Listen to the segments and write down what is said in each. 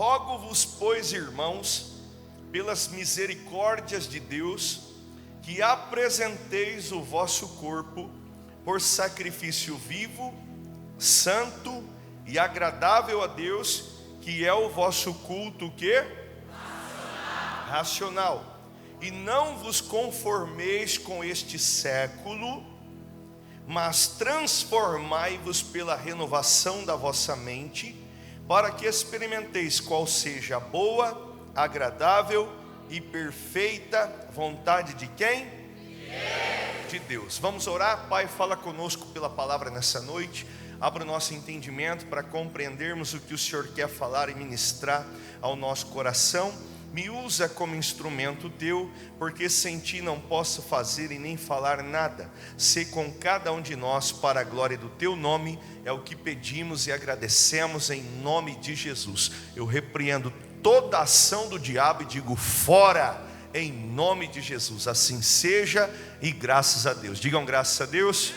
Rogo-vos, pois, irmãos, pelas misericórdias de Deus, que apresenteis o vosso corpo por sacrifício vivo, santo e agradável a Deus, que é o vosso culto, o quê? Racional. E não vos conformeis com este século, mas transformai-vos pela renovação da vossa mente, para que experimenteis qual seja a boa, agradável e perfeita vontade de quem? De Deus. Vamos orar? Pai, fala conosco pela palavra nessa noite. Abra o nosso entendimento para compreendermos o que o Senhor quer falar e ministrar ao nosso coração. Me usa como instrumento teu, porque sem ti não posso fazer e nem falar nada. Sê com cada um de nós para a glória do teu nome, é o que pedimos e agradecemos em nome de Jesus. Eu repreendo toda ação do diabo e digo fora, em nome de Jesus. Assim seja e graças a Deus. Digam graças a Deus.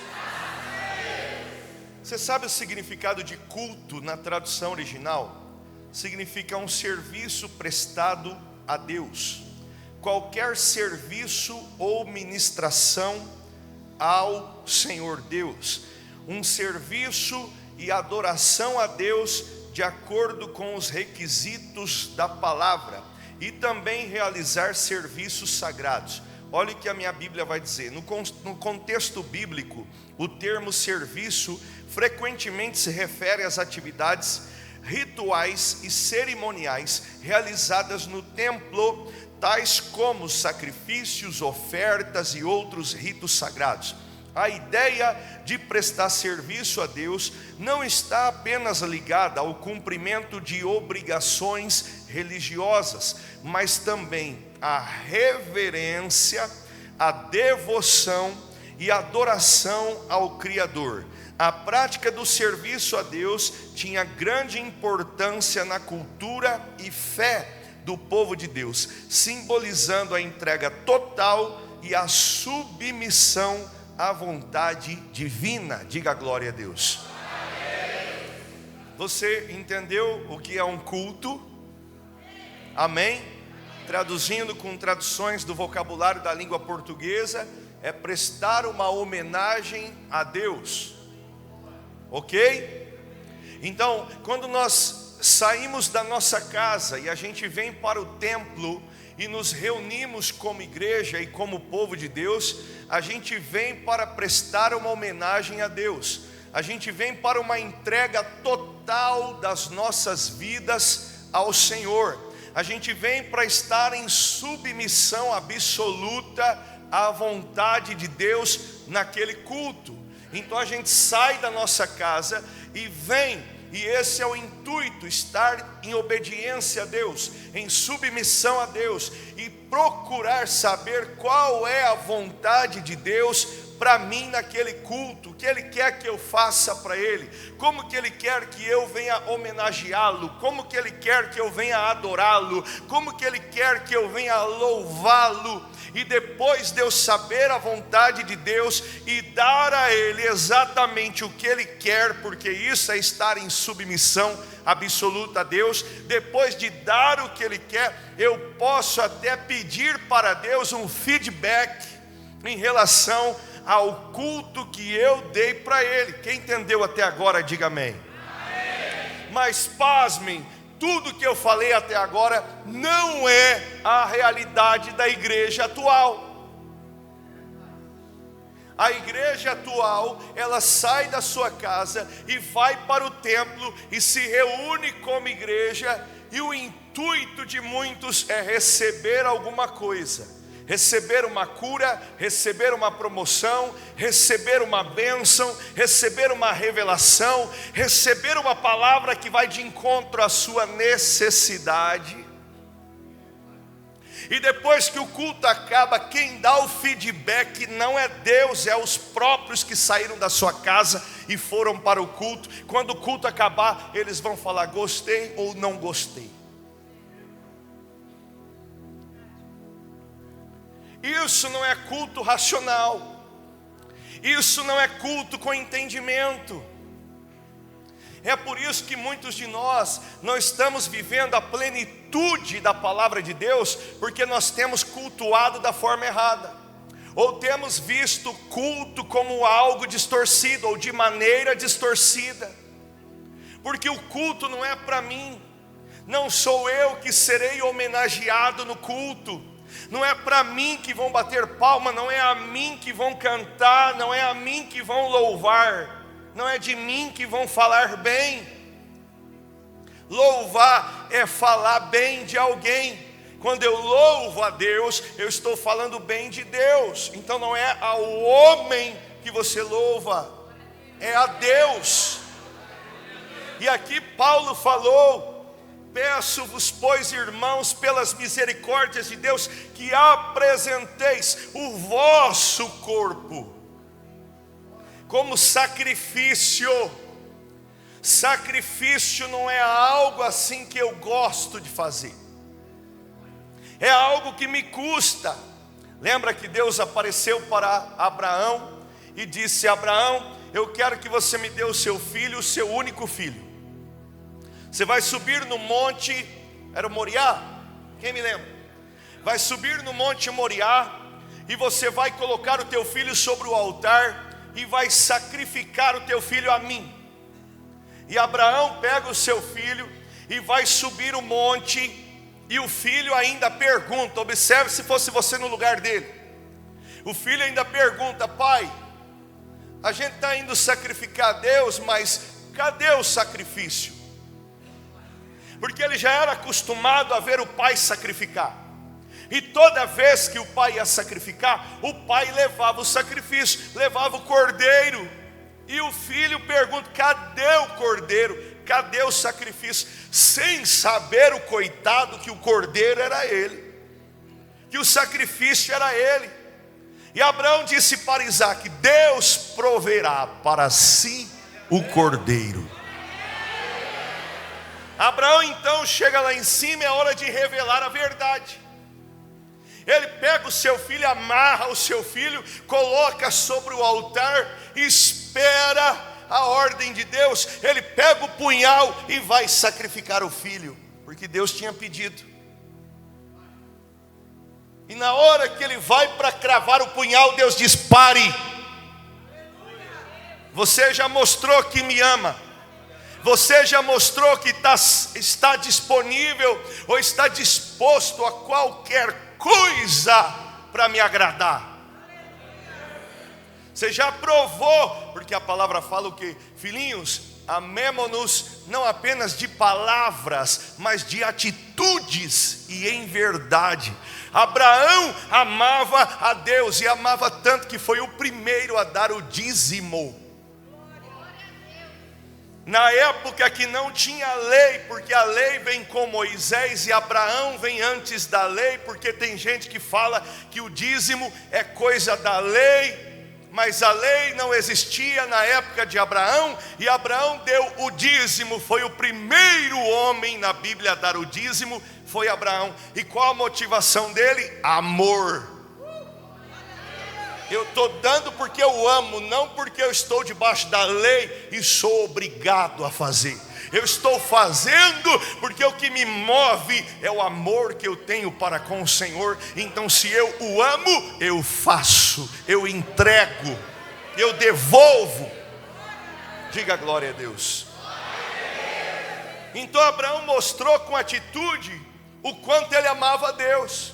Você sabe o significado de culto na tradução original? Significa um serviço prestado a Deus, qualquer serviço ou ministração ao Senhor Deus, um serviço e adoração a Deus de acordo com os requisitos da palavra, e também realizar serviços sagrados. Olha o que a minha Bíblia vai dizer. No contexto bíblico, o termo serviço frequentemente se refere às atividades rituais e cerimoniais realizadas no templo, tais como sacrifícios, ofertas e outros ritos sagrados. A ideia de prestar serviço a Deus não está apenas ligada ao cumprimento de obrigações religiosas, mas também à reverência, à devoção e adoração ao Criador. A prática do serviço a Deus tinha grande importância na cultura e fé do povo de Deus, simbolizando a entrega total e a submissão à vontade divina. Diga glória a Deus. Você entendeu o que é um culto? Amém? Traduzindo com traduções do vocabulário da língua portuguesa, é prestar uma homenagem a Deus. Ok? Então, quando nós saímos da nossa casa e a gente vem para o templo e nos reunimos como igreja e como povo de Deus, a gente vem para prestar uma homenagem a Deus. A gente vem para uma entrega total das nossas vidas ao Senhor. A gente vem para estar em submissão absoluta à vontade de Deus naquele culto. Então a gente sai da nossa casa e vem, e esse é o intuito, estar em obediência a Deus, em submissão a Deus, e procurar saber qual é a vontade de Deus para mim naquele culto, o que Ele quer que eu faça para Ele, como que Ele quer que eu venha homenageá-lo, como que Ele quer que eu venha adorá-lo, como que Ele quer que eu venha louvá-lo. E depois de eu saber a vontade de Deus e dar a Ele exatamente o que Ele quer, porque isso é estar em submissão absoluta a Deus, depois de dar o que Ele quer, eu posso até pedir para Deus um feedback em relação ao culto que eu dei para Ele. Quem entendeu até agora, diga amém. Mas pasmem, tudo que eu falei até agora não é a realidade da igreja atual. A igreja atual, ela sai da sua casa e vai para o templo e se reúne como igreja, e o intuito de muitos é receber alguma coisa. Receber uma cura, receber uma promoção, receber uma bênção, receber uma revelação, receber uma palavra que vai de encontro à sua necessidade. E depois que o culto acaba, quem dá o feedback não é Deus, é os próprios que saíram da sua casa e foram para o culto. Quando o culto acabar, eles vão falar gostei ou não gostei. Isso não é culto racional. Isso não é culto com entendimento. É por isso que muitos de nós não estamos vivendo a plenitude da palavra de Deus, porque nós temos cultuado da forma errada, ou temos visto culto como algo distorcido, ou de maneira distorcida. Porque o culto não é para mim, não sou eu que serei homenageado no culto, não é para mim que vão bater palma, não é a mim que vão cantar, não é a mim que vão louvar, não é de mim que vão falar bem. Louvar é falar bem de alguém. Quando eu louvo a Deus, eu estou falando bem de Deus. Então não é ao homem que você louva, é a Deus. E aqui Paulo falou: peço-vos, pois, irmãos, pelas misericórdias de Deus, que apresenteis o vosso corpo como sacrifício. Sacrifício não é algo assim que eu gosto de fazer, é algo que me custa. Lembra que Deus apareceu para Abraão e disse: Abraão, eu quero que você me dê o seu filho, o seu único filho. Você vai subir no monte, era o Moriá? Quem me lembra? Vai subir no monte Moriá, e você vai colocar o teu filho sobre o altar, e vai sacrificar o teu filho a mim. E Abraão pega o seu filho e vai subir o monte, e o filho ainda pergunta, observe se fosse você no lugar dele, o filho ainda pergunta: pai, a gente está indo sacrificar a Deus, mas cadê o sacrifício? Porque ele já era acostumado a ver o pai sacrificar, e toda vez que o pai ia sacrificar, o pai levava o sacrifício, levava o cordeiro. E o filho pergunta: cadê o cordeiro? Cadê o sacrifício? Sem saber, o coitado, que o cordeiro era ele, que o sacrifício era ele. E Abraão disse para Isaque: Deus proverá para si o cordeiro. Abraão então chega lá em cima, é hora de revelar a verdade. Ele pega o seu filho, amarra o seu filho, coloca sobre o altar, espera a ordem de Deus. Ele pega o punhal e vai sacrificar o filho, porque Deus tinha pedido. E na hora que ele vai para cravar o punhal, Deus diz: pare. Você já mostrou que me ama, você já mostrou que está disponível, ou está disposto a qualquer coisa para me agradar. Você já provou, porque a palavra fala o que? Filhinhos, amemo-nos não apenas de palavras, mas de atitudes e em verdade. Abraão amava a Deus, e amava tanto que foi o primeiro a dar o dízimo. Na época que não tinha lei, porque a lei vem com Moisés e Abraão vem antes da lei, porque tem gente que fala que o dízimo é coisa da lei, mas a lei não existia na época de Abraão, e Abraão deu o dízimo, foi o primeiro homem na Bíblia a dar o dízimo, foi Abraão. E qual a motivação dele? Amor. Eu estou dando porque eu amo, não porque eu estou debaixo da lei e sou obrigado a fazer. Eu estou fazendo porque o que me move é o amor que eu tenho para com o Senhor. Então, se eu o amo, eu faço, eu entrego, eu devolvo. Diga glória a Deus. Então Abraão mostrou com atitude o quanto ele amava a Deus.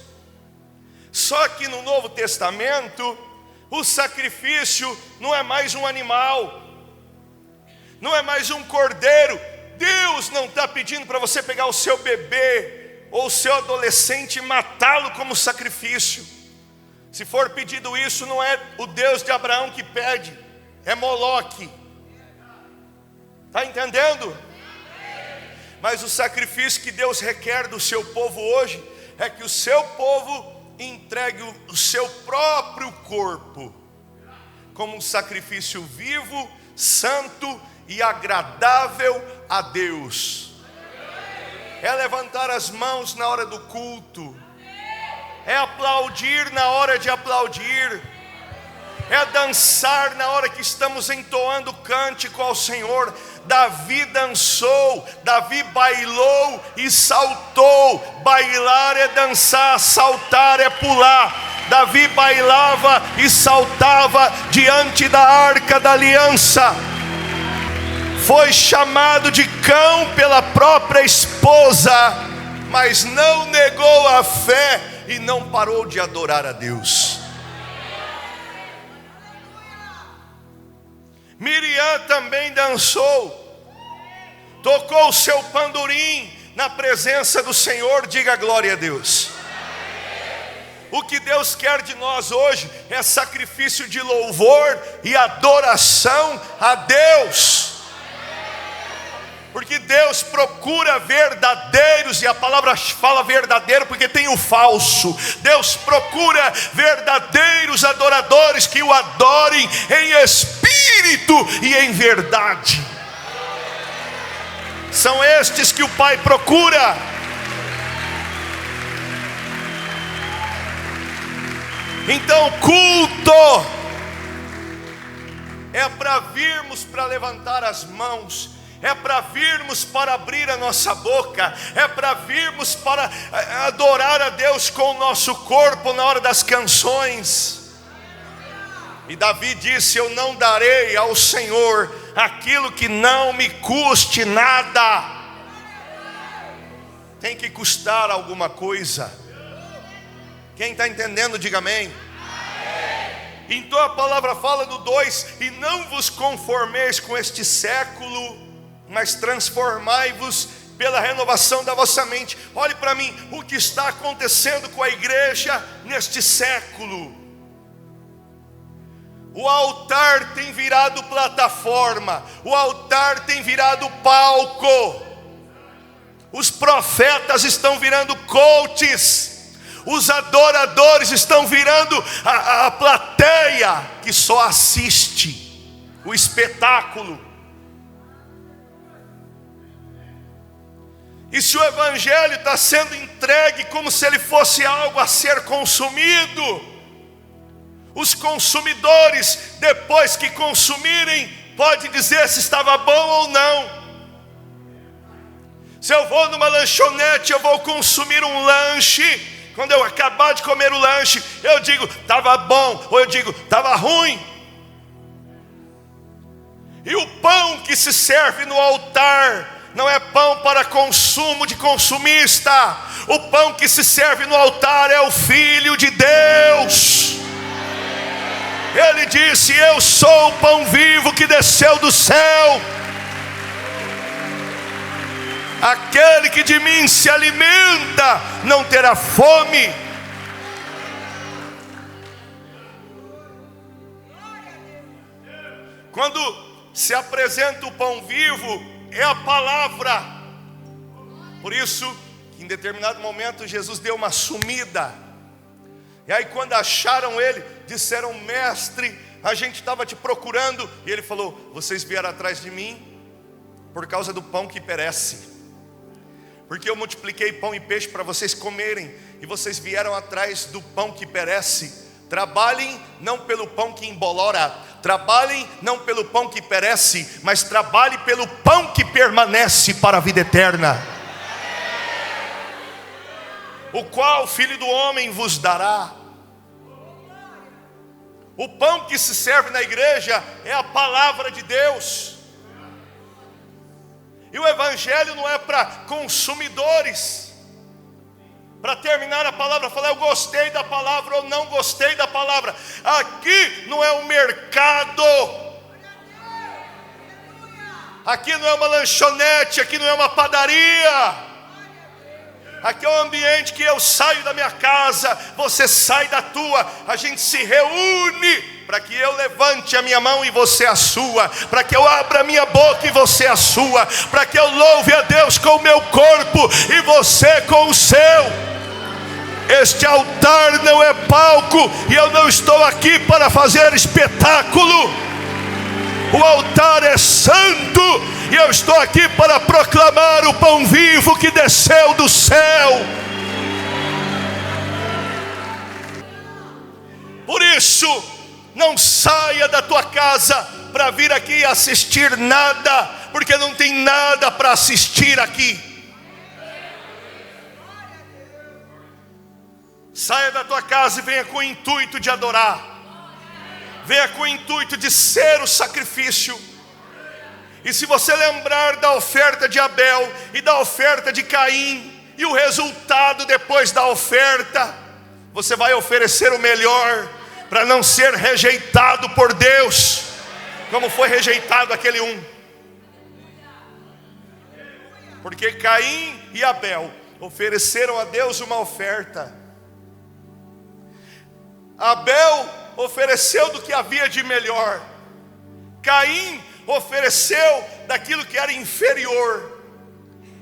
Só que no Novo Testamento, o sacrifício não é mais um animal, não é mais um cordeiro. Deus não está pedindo para você pegar o seu bebê ou o seu adolescente e matá-lo como sacrifício. Se for pedido isso, não é o Deus de Abraão que pede, é Moloque. Está entendendo? Mas o sacrifício que Deus requer do seu povo hoje é que o seu povo entregue o seu próprio corpo como um sacrifício vivo, santo e agradável a Deus. É levantar as mãos na hora do culto, é aplaudir na hora de aplaudir, é dançar na hora que estamos entoando cântico ao Senhor. Davi dançou, Davi bailou e saltou. Bailar é dançar, saltar é pular. Davi bailava e saltava diante da arca da aliança. Foi chamado de cão pela própria esposa, mas não negou a fé e não parou de adorar a Deus. Miriam também dançou, tocou o seu pandorim na presença do Senhor. Diga glória a Deus. O que Deus quer de nós hoje é sacrifício de louvor e adoração a Deus. Porque Deus procura verdadeiros, e a palavra fala verdadeiro porque tem o falso. Deus procura verdadeiros adoradores que o adorem em espírito e em verdade. São estes que o Pai procura. Então, culto é para virmos para levantar as mãos, é para virmos para abrir a nossa boca, é para virmos para adorar a Deus com o nosso corpo na hora das canções. E Davi disse: eu não darei ao Senhor aquilo que não me custe nada. Tem que custar alguma coisa. Quem está entendendo, diga amém. Então a palavra fala no 2: e não vos conformeis com este século, mas transformai-vos pela renovação da vossa mente. Olhe para mim, o que está acontecendo com a igreja neste século. O altar tem virado plataforma, o altar tem virado palco, os profetas estão virando coaches, os adoradores estão virando a plateia que só assiste o espetáculo. E se o evangelho está sendo entregue como se ele fosse algo a ser consumido, os consumidores, depois que consumirem, pode dizer se estava bom ou não. Se eu vou numa lanchonete, eu vou consumir um lanche, quando eu acabar de comer o lanche, eu digo, estava bom, ou eu digo, estava ruim. E o pão que se serve no altar não é pão para consumo de consumista. O pão que se serve no altar é o Filho de Deus. Ele disse: eu sou o pão vivo que desceu do céu. Aquele que de mim se alimenta não terá fome. Quando se apresenta o pão vivo, é a palavra. Por isso, em determinado momento, Jesus deu uma sumida. E aí quando acharam ele, disseram: mestre, a gente estava te procurando. E ele falou: vocês vieram atrás de mim por causa do pão que perece, porque eu multipliquei pão e peixe para vocês comerem, e vocês vieram atrás do pão que perece. Trabalhem não pelo pão que embolora, trabalhem não pelo pão que perece, mas trabalhe pelo pão que permanece para a vida eterna, o qual o Filho do Homem vos dará. O pão que se serve na igreja é a palavra de Deus. E o evangelho não é para consumidores. Para terminar a palavra, falar eu gostei da palavra ou não gostei da palavra. Aqui não é um mercado, aqui não é uma lanchonete, aqui não é uma padaria. Aqui é um ambiente que eu saio da minha casa, você sai da tua, a gente se reúne para que eu levante a minha mão e você a sua, para que eu abra a minha boca e você a sua, para que eu louve a Deus com o meu corpo e você com o seu. Este altar não é palco, e eu não estou aqui para fazer espetáculo. O altar é santo, e eu estou aqui para proclamar o pão vivo que desceu do céu. Por isso, não saia da tua casa para vir aqui assistir nada, porque não tem nada para assistir aqui. Saia da tua casa e venha com o intuito de adorar. Venha com o intuito de ser o sacrifício. E se você lembrar da oferta de Abel e da oferta de Caim, e o resultado depois da oferta, você vai oferecer o melhor, para não ser rejeitado por Deus, como foi rejeitado aquele um. Porque Caim e Abel ofereceram a Deus uma oferta. Abel ofereceu do que havia de melhor. Caim ofereceu daquilo que era inferior.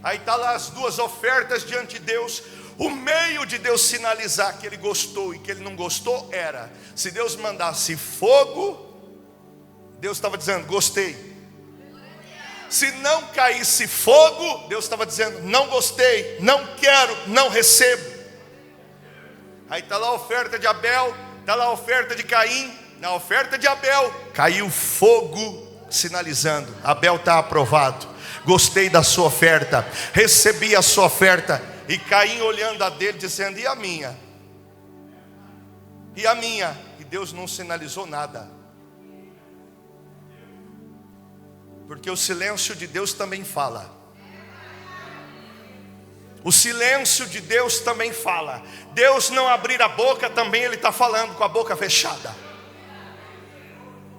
Aí está lá as duas ofertas diante de Deus. O meio de Deus sinalizar que ele gostou e que ele não gostou era: se Deus mandasse fogo, Deus estava dizendo, gostei. Se não caísse fogo, Deus estava dizendo, não gostei, não quero, não recebo. Aí está lá a oferta de Abel, está lá a oferta de Caim. Na oferta de Abel caiu fogo, sinalizando, Abel está aprovado, gostei da sua oferta, recebi a sua oferta. E Caim olhando a dele, dizendo, e a minha? E a minha? E Deus não sinalizou nada. Porque o silêncio de Deus também fala. O silêncio de Deus também fala. Deus não abrir a boca, também Ele está falando com a boca fechada.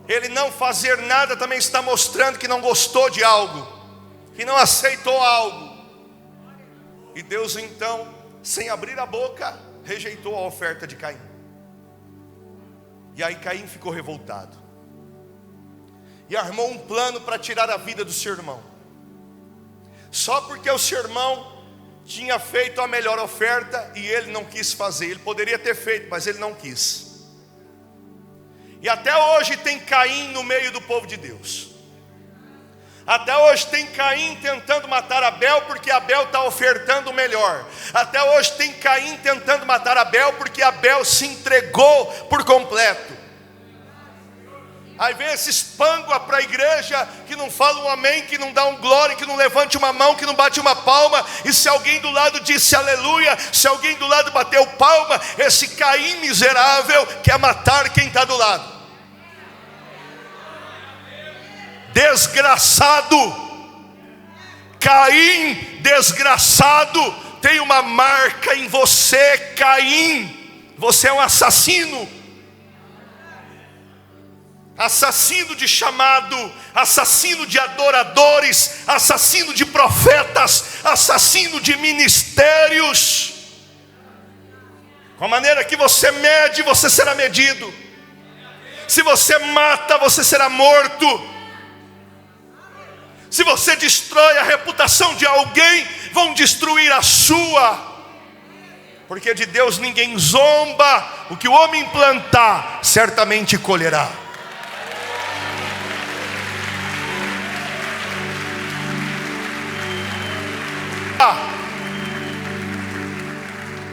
Ele não fazer nada também está mostrando que não gostou de algo, que não aceitou algo. E Deus então, sem abrir a boca, rejeitou a oferta de Caim. E aí Caim ficou revoltado e armou um plano para tirar a vida do seu irmão. Só porque o seu irmão tinha feito a melhor oferta e ele não quis fazer. Ele poderia ter feito, mas ele não quis. E até hoje tem Caim no meio do povo de Deus. Até hoje tem Caim tentando matar Abel, porque Abel está ofertando o melhor. Até hoje tem Caim tentando matar Abel, porque Abel se entregou por completo. Aí vem esses pângua para a igreja, que não fala um amém, que não dá um glória, que não levante uma mão, que não bate uma palma. E se alguém do lado disse aleluia, se alguém do lado bateu palma, esse Caim miserável quer matar quem está do lado. Desgraçado, Caim desgraçado, tem uma marca em você, Caim. Você é um assassino. Assassino de chamado, assassino de adoradores, assassino de profetas, assassino de ministérios. Com a maneira que você mede, você será medido. Se você mata, você será morto. Se você destrói a reputação de alguém, vão destruir a sua. Porque de Deus ninguém zomba. O que o homem plantar, certamente colherá.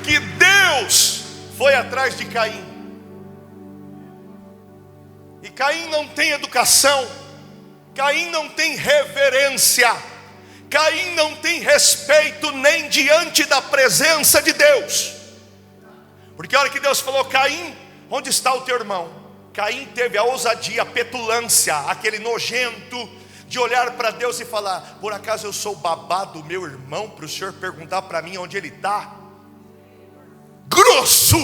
Que Deus foi atrás de Caim. E Caim não tem educação, Caim não tem reverência, Caim não tem respeito nem diante da presença de Deus. Porque a hora que Deus falou, Caim, onde está o teu irmão? Caim teve a ousadia, a petulância, aquele nojento de olhar para Deus e falar, por acaso eu sou babá do meu irmão, para o Senhor perguntar para mim onde ele está? Grosso,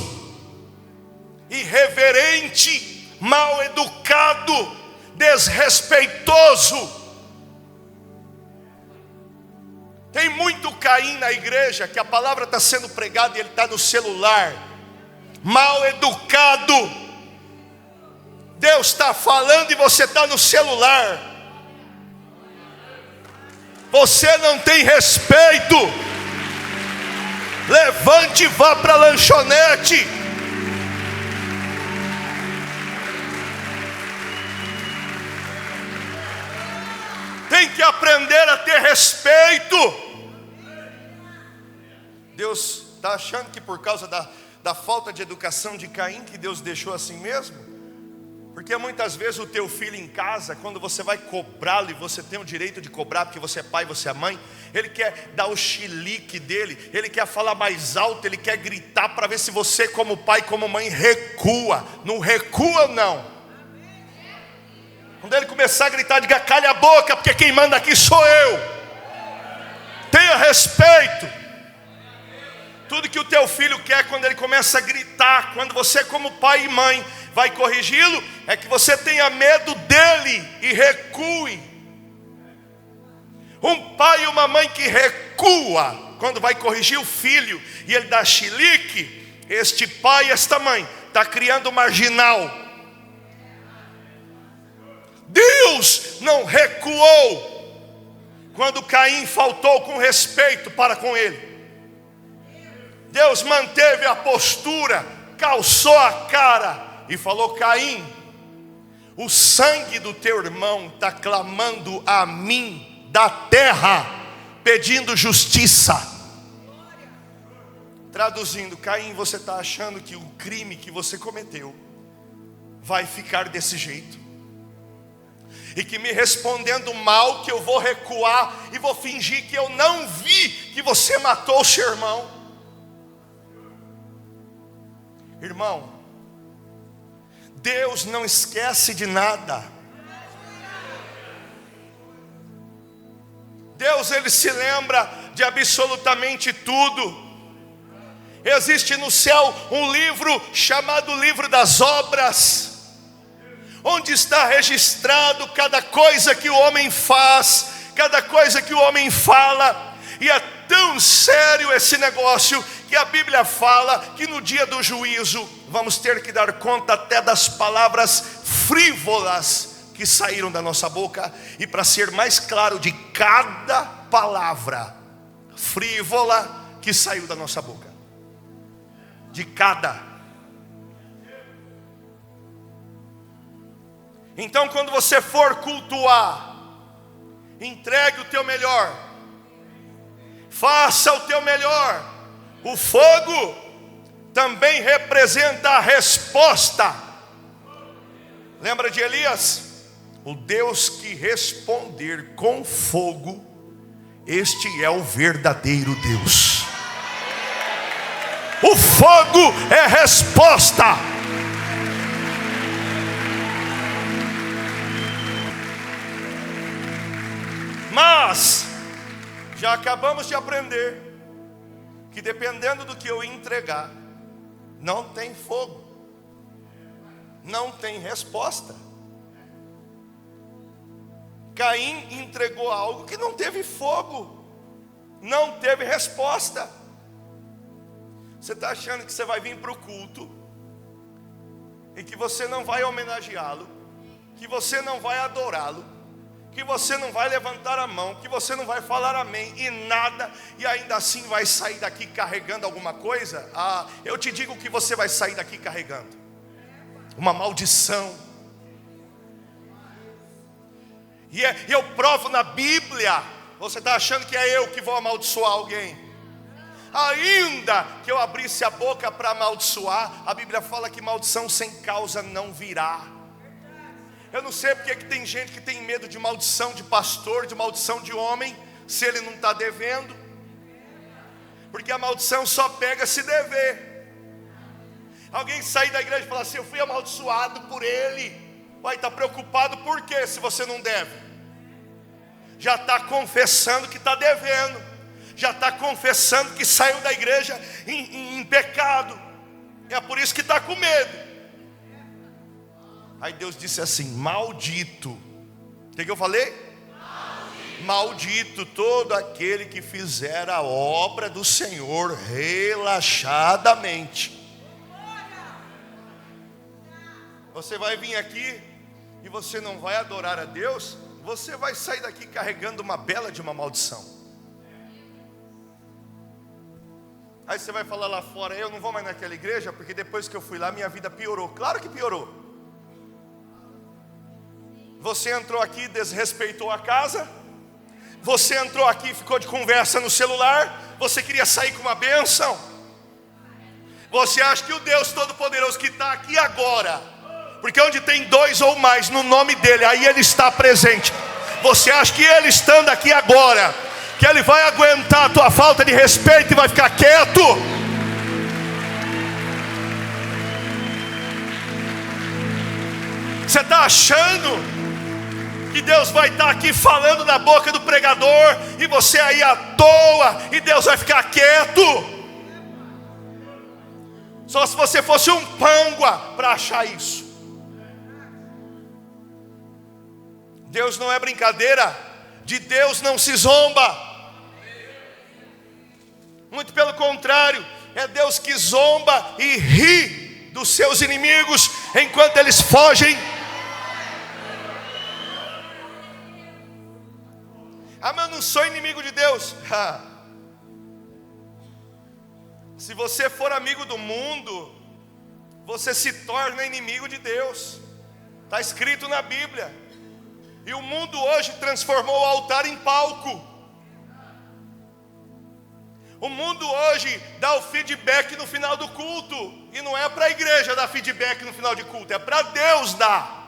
irreverente, mal educado, desrespeitoso. Tem muito Caim na igreja, que a palavra está sendo pregada e ele está no celular, mal educado. Deus está falando e você está no celular. Você não tem respeito. Levante e vá para a lanchonete. Tem que aprender a ter respeito. Deus está achando que por causa da falta de educação de Caim, que Deus deixou assim mesmo? Porque muitas vezes o teu filho em casa, quando você vai cobrá-lo, e você tem o direito de cobrar, porque você é pai, você é mãe, ele quer dar o chilique dele, ele quer falar mais alto, ele quer gritar para ver se você, como pai, como mãe, recua. Não recua, não. Quando ele começar a gritar, diga: calha a boca, porque quem manda aqui sou eu. Tenha respeito. Tudo que o teu filho quer quando ele começa a gritar, quando você, como pai e mãe, vai corrigi-lo, é que você tenha medo dele e recue. Um pai e uma mãe que recua quando vai corrigir o filho e ele dá chilique, este pai e esta mãe está criando marginal. Deus não recuou quando Caim faltou com respeito para com ele. Deus manteve a postura, calçou a cara e falou: Caim, o sangue do teu irmão está clamando a mim da terra, pedindo justiça. Traduzindo, Caim, você está achando que o crime que você cometeu vai ficar desse jeito? E que me respondendo mal, que eu vou recuar e vou fingir que eu não vi que você matou o seu irmão? Irmão, Deus não esquece de nada. Deus, ele se lembra de absolutamente tudo. Existe no céu um livro chamado Livro das Obras, onde está registrado cada coisa que o homem faz, cada coisa que o homem fala. E é tão sério esse negócio que a Bíblia fala que no dia do juízo vamos ter que dar conta até das palavras frívolas que saíram da nossa boca. E para ser mais claro, de cada palavra frívola que saiu da nossa boca. De cada. Então, quando você for cultuar, entregue o teu melhor, faça o teu melhor. O fogo também representa a resposta. Lembra de Elias? O Deus que responder com fogo, este é o verdadeiro Deus. O fogo é resposta. Mas já acabamos de aprender que dependendo do que eu entregar, não tem fogo, não tem resposta. Caim entregou algo que não teve fogo, não teve resposta. Você está achando que você vai vir para o culto e que você não vai homenageá-lo, que você não vai adorá-lo, que você não vai levantar a mão, que você não vai falar amém e nada, e ainda assim vai sair daqui carregando alguma coisa? Eu te digo que você vai sair daqui carregando uma maldição. E eu provo na Bíblia. Você está achando que é eu que vou amaldiçoar alguém? Ainda que eu abrisse a boca para amaldiçoar, a Bíblia fala que maldição sem causa não virá. Eu não sei porque que tem gente que tem medo de maldição de pastor, de maldição de homem, se ele não está devendo. Porque a maldição só pega se dever. Alguém sair da igreja e falar assim: eu fui amaldiçoado por ele. Vai estar preocupado por quê se você não deve? Já está confessando que está devendo. Já está confessando que saiu da igreja em pecado. É por isso que está com medo. Aí Deus disse assim: maldito. O que eu falei? Maldito todo aquele que fizer a obra do Senhor relaxadamente. Você vai vir aqui e você não vai adorar a Deus, você vai sair daqui carregando uma bela de uma maldição. Aí você vai falar lá fora: eu não vou mais naquela igreja, porque depois que eu fui lá minha vida piorou. Claro que piorou. Você entrou aqui e desrespeitou a casa. Você entrou aqui e ficou de conversa no celular. Você queria sair com uma bênção. Você acha que o Deus Todo-Poderoso que está aqui agora porque onde tem dois ou mais no nome dele, aí ele está presente. Você acha que ele estando aqui agora, que ele vai aguentar a tua falta de respeito e vai ficar quieto? Você está achando que Deus vai estar aqui falando na boca do pregador e você aí à toa e Deus vai ficar quieto? Só se você fosse um pângua para achar isso. Deus não é brincadeira, de Deus não se zomba. Muito pelo contrário, é Deus que zomba e ri dos seus inimigos enquanto eles fogem. Ah, mas eu não sou inimigo de Deus. Se você for amigo do mundo, você se torna inimigo de Deus. Está escrito na Bíblia. E o mundo hoje transformou o altar em palco. O mundo hoje dá o feedback no final do culto. E não é para a igreja dar feedback no final de culto, é para Deus dar.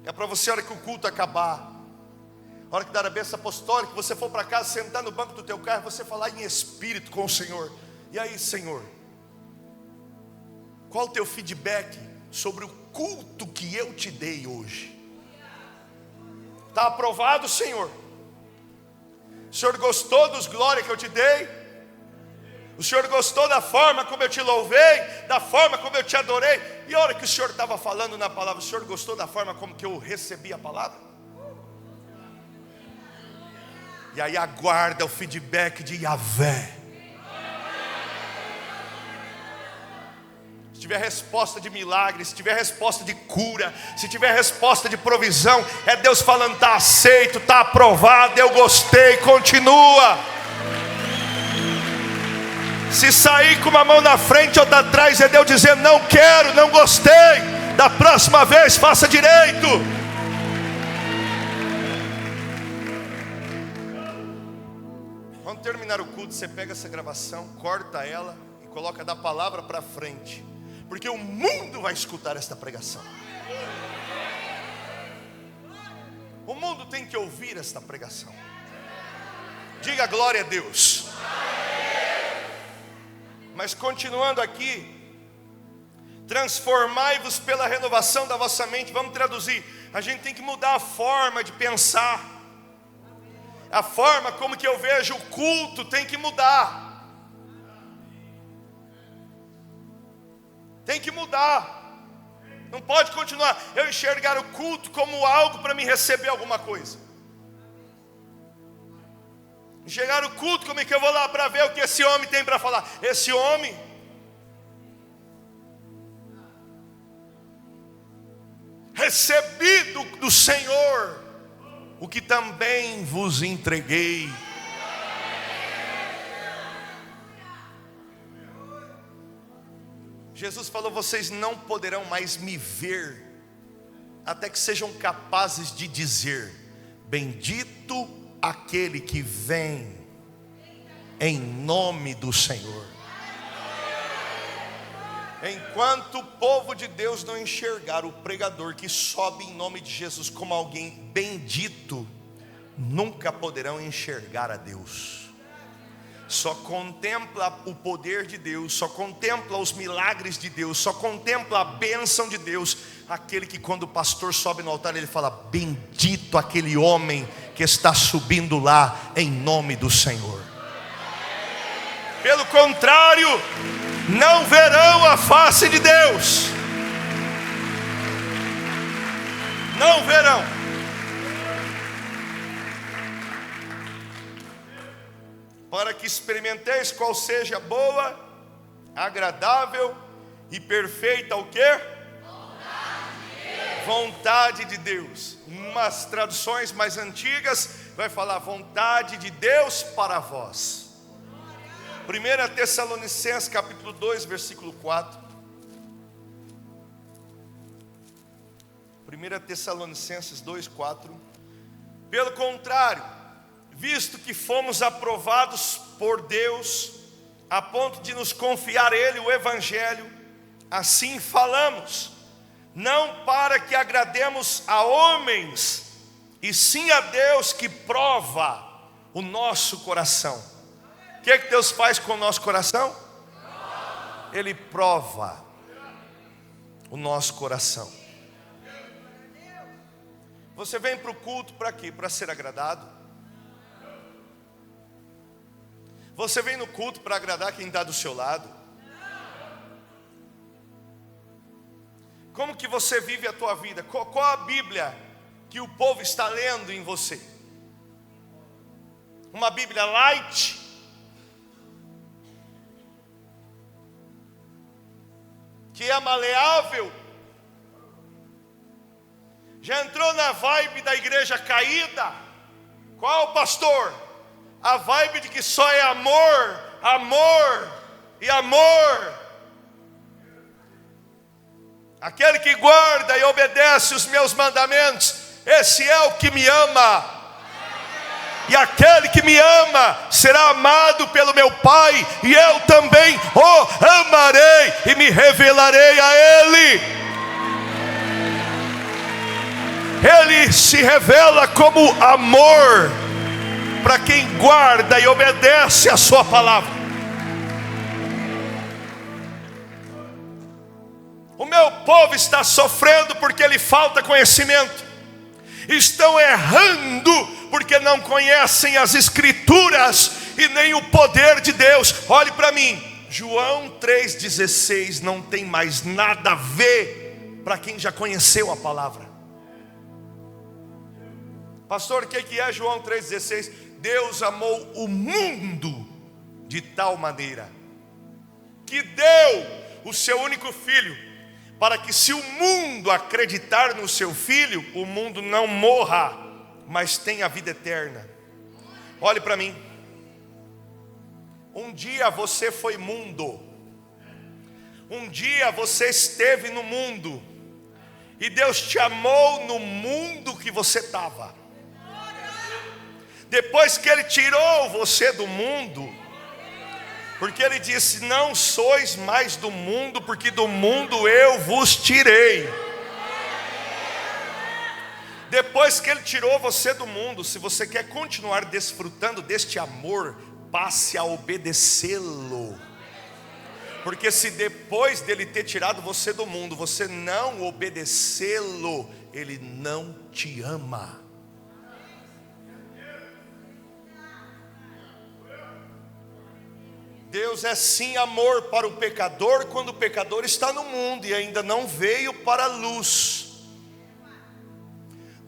É para você, a hora que o culto acabar, a hora que dar a bênção apostólica, você for para casa, sentar no banco do teu carro, você falar em espírito com o Senhor. E aí, Senhor, qual o teu feedback sobre o culto que eu te dei hoje? Está aprovado, Senhor? O Senhor gostou dos glórias que eu te dei? O Senhor gostou da forma como eu te louvei, da forma como eu te adorei? E a hora que o Senhor estava falando na palavra, o Senhor gostou da forma como que eu recebi a palavra? E aí aguarda o feedback de Yahvé. Se tiver resposta de milagre, se tiver resposta de cura, se tiver resposta de provisão, é Deus falando: está aceito, está aprovado, eu gostei, continua. Se sair com uma mão na frente ou outra atrás, é Deus dizendo: não quero, não gostei, da próxima vez faça direito. Quando terminar o culto, você pega essa gravação, corta ela e coloca da palavra para frente, porque o mundo vai escutar esta pregação. O mundo tem que ouvir esta pregação. Diga glória a Deus. Mas continuando aqui, transformai-vos pela renovação da vossa mente. Vamos traduzir, a gente tem que mudar a forma de pensar. A forma como que eu vejo o culto tem que mudar. Tem que mudar. Não pode continuar eu enxergar o culto como algo para me receber alguma coisa. Enxergar o culto como é que eu vou lá para ver o que esse homem tem para falar. Esse homem recebi do Senhor o que também vos entreguei. Jesus falou: vocês não poderão mais me ver até que sejam capazes de dizer: bendito aquele que vem em nome do Senhor. Enquanto o povo de Deus não enxergar o pregador que sobe em nome de Jesus como alguém bendito, nunca poderão enxergar a Deus. Só contempla o poder de Deus, só contempla os milagres de Deus, só contempla a bênção de Deus aquele que, quando o pastor sobe no altar, ele fala: bendito aquele homem que está subindo lá em nome do Senhor. Pelo contrário, não verão a face de Deus. Não verão. Para que experimenteis qual seja boa, agradável e perfeita o quê? Vontade de Deus. Umas traduções mais antigas vai falar vontade de Deus para vós. 1 Tessalonicenses capítulo 2, versículo 4. 1 Tessalonicenses 2, 4. Pelo contrário, visto que fomos aprovados por Deus, a ponto de nos confiar Ele o Evangelho, assim falamos, não para que agrademos a homens, e sim a Deus que prova o nosso coração. O que Deus faz com o nosso coração? Ele prova o nosso coração. Você vem para o culto para quê? Para ser agradado? Você vem no culto para agradar quem está do seu lado? Como que você vive a tua vida? Qual a Bíblia que o povo está lendo em você? Uma Bíblia light? Que é maleável? Já entrou na vibe da igreja caída? Qual, pastor? A vibe de que só é amor, amor e amor. Aquele que guarda e obedece os meus mandamentos, esse é o que me ama. E aquele que me ama será amado pelo meu Pai, e eu também o amarei e me revelarei a Ele. Ele se revela como amor para quem guarda e obedece a sua palavra. O meu povo está sofrendo porque lhe falta conhecimento. Estão errando porque não conhecem as Escrituras e nem o poder de Deus. Olhe para mim, João 3,16 não tem mais nada a ver para quem já conheceu a palavra. Pastor, o que é João 3,16? Deus amou o mundo de tal maneira que deu o seu único filho, para que se o mundo acreditar no seu filho, o mundo não morra, mas tenha a vida eterna. Olhe para mim. Um dia você foi mundo. Um dia você esteve no mundo. E Deus te amou no mundo que você estava. Depois que Ele tirou você do mundo, porque Ele disse: não sois mais do mundo, porque do mundo eu vos tirei. Depois que Ele tirou você do mundo, se você quer continuar desfrutando deste amor, passe a obedecê-lo. Porque se depois dele ter tirado você do mundo, você não obedecê-lo, Ele não te ama. Deus é sim amor para o pecador quando o pecador está no mundo e ainda não veio para a luz.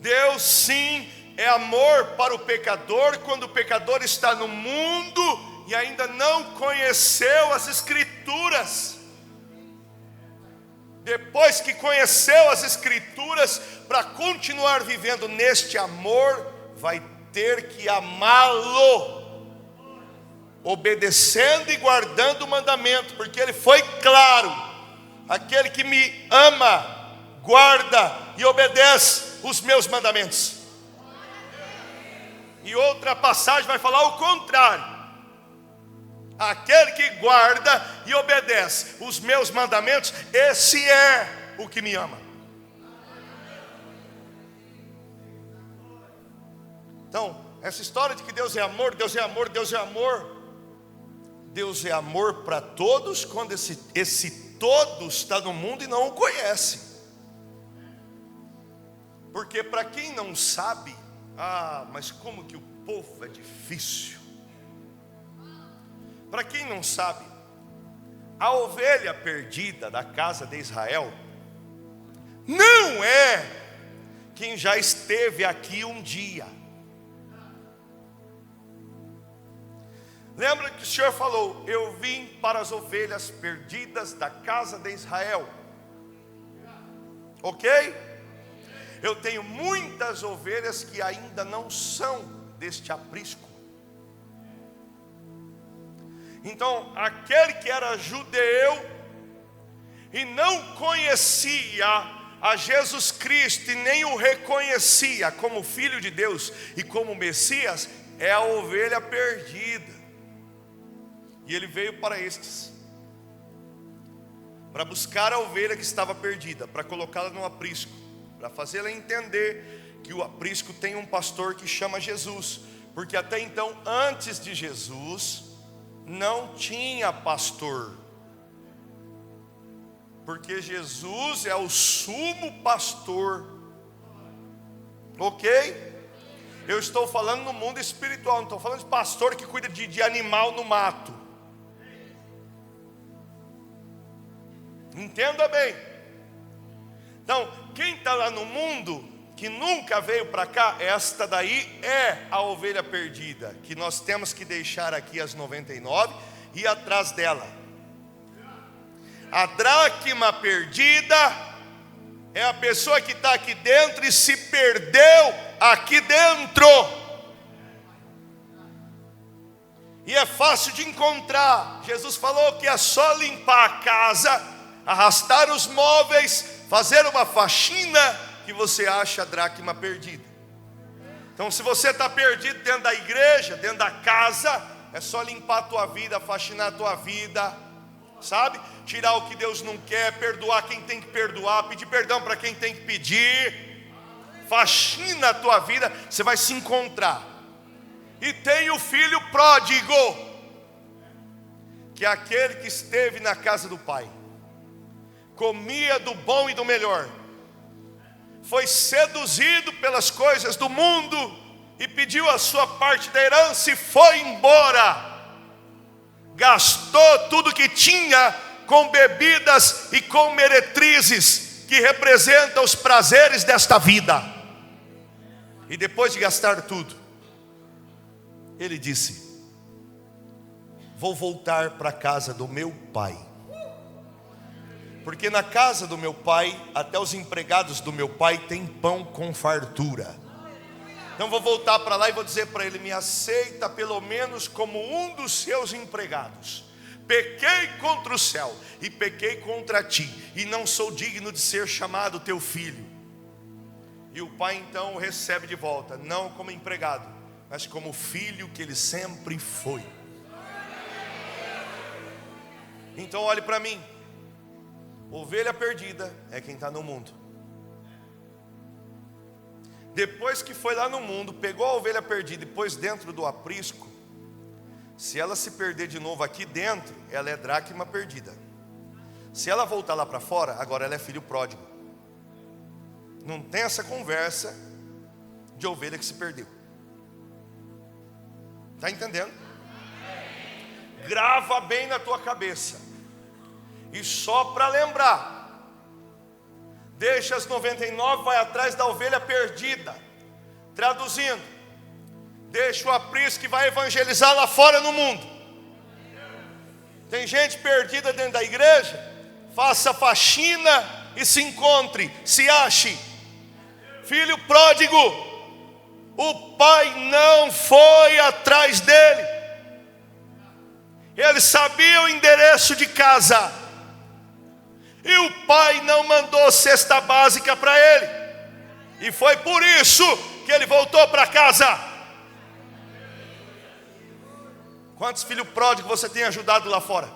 Deus sim é amor para o pecador quando o pecador está no mundo e ainda não conheceu as Escrituras. Depois que conheceu as Escrituras, para continuar vivendo neste amor, vai ter que amá-lo, obedecendo e guardando o mandamento, porque Ele foi claro: aquele que me ama, guarda e obedece os meus mandamentos. E outra passagem vai falar o contrário: aquele que guarda e obedece os meus mandamentos, esse é o que me ama. Então, essa história de que Deus é amor, Deus é amor, Deus é amor, Deus é amor para todos, quando esse todos está no mundo e não o conhece. Porque para quem não sabe, mas como que o povo é difícil. Para quem não sabe, a ovelha perdida da casa de Israel não é quem já esteve aqui um dia. Lembra que o Senhor falou: eu vim para as ovelhas perdidas da casa de Israel. Ok? Eu tenho muitas ovelhas que ainda não são deste aprisco. Então, aquele que era judeu e não conhecia a Jesus Cristo e nem o reconhecia como Filho de Deus e como Messias, é a ovelha perdida. E Ele veio para para buscar a ovelha que estava perdida, para colocá-la no aprisco, para fazê-la entender que o aprisco tem um pastor que chama Jesus, porque até então, antes de Jesus, não tinha pastor, porque Jesus é o sumo pastor, ok? Eu estou falando no mundo espiritual, não estou falando de pastor que cuida de animal no mato. Entenda bem. Então, quem está lá no mundo, que nunca veio para cá, esta daí é a ovelha perdida, que nós temos que deixar aqui as 99 e ir atrás dela. A dracma perdida é a pessoa que está aqui dentro e se perdeu aqui dentro. E é fácil de encontrar. Jesus falou que é só limpar a casa, arrastar os móveis, fazer uma faxina, que você acha a dracma perdida. Então, se você está perdido dentro da igreja, dentro da casa, é só limpar a tua vida, faxinar a tua vida, sabe? Tirar o que Deus não quer, perdoar quem tem que perdoar, pedir perdão para quem tem que pedir. Faxina a tua vida, você vai se encontrar. E tem o filho pródigo, que é aquele que esteve na casa do pai, comia do bom e do melhor, foi seduzido pelas coisas do mundo e pediu a sua parte da herança e foi embora. Gastou tudo que tinha com bebidas e com meretrizes, que representam os prazeres desta vida. E depois de gastar tudo, ele disse: vou voltar para a casa do meu pai, porque na casa do meu pai, até os empregados do meu pai têm pão com fartura. Então vou voltar para lá e vou dizer para ele: me aceita pelo menos como um dos seus empregados. Pequei contra o céu e pequei contra ti, e não sou digno de ser chamado teu filho. E o pai então o recebe de volta, não como empregado, mas como filho que ele sempre foi. Então olhe para mim. Ovelha perdida é quem está no mundo. Depois que foi lá no mundo, pegou a ovelha perdida e pôs dentro do aprisco, se ela se perder de novo aqui dentro, ela é dracma perdida. Se ela voltar lá para fora, agora ela é filho pródigo. Não tem essa conversa de ovelha que se perdeu. Está entendendo? Grava bem na tua cabeça. E só para lembrar, deixa as 99, vai atrás da ovelha perdida. Traduzindo, deixa o aprisco que vai evangelizar lá fora no mundo. Tem gente perdida dentro da igreja. Faça faxina e se encontre, se ache. Filho pródigo, o pai não foi atrás dele. Ele sabia o endereço de casa, e o pai não mandou cesta básica para ele, e foi por isso que ele voltou para casa. Quantos filhos pródigos você tem ajudado lá fora?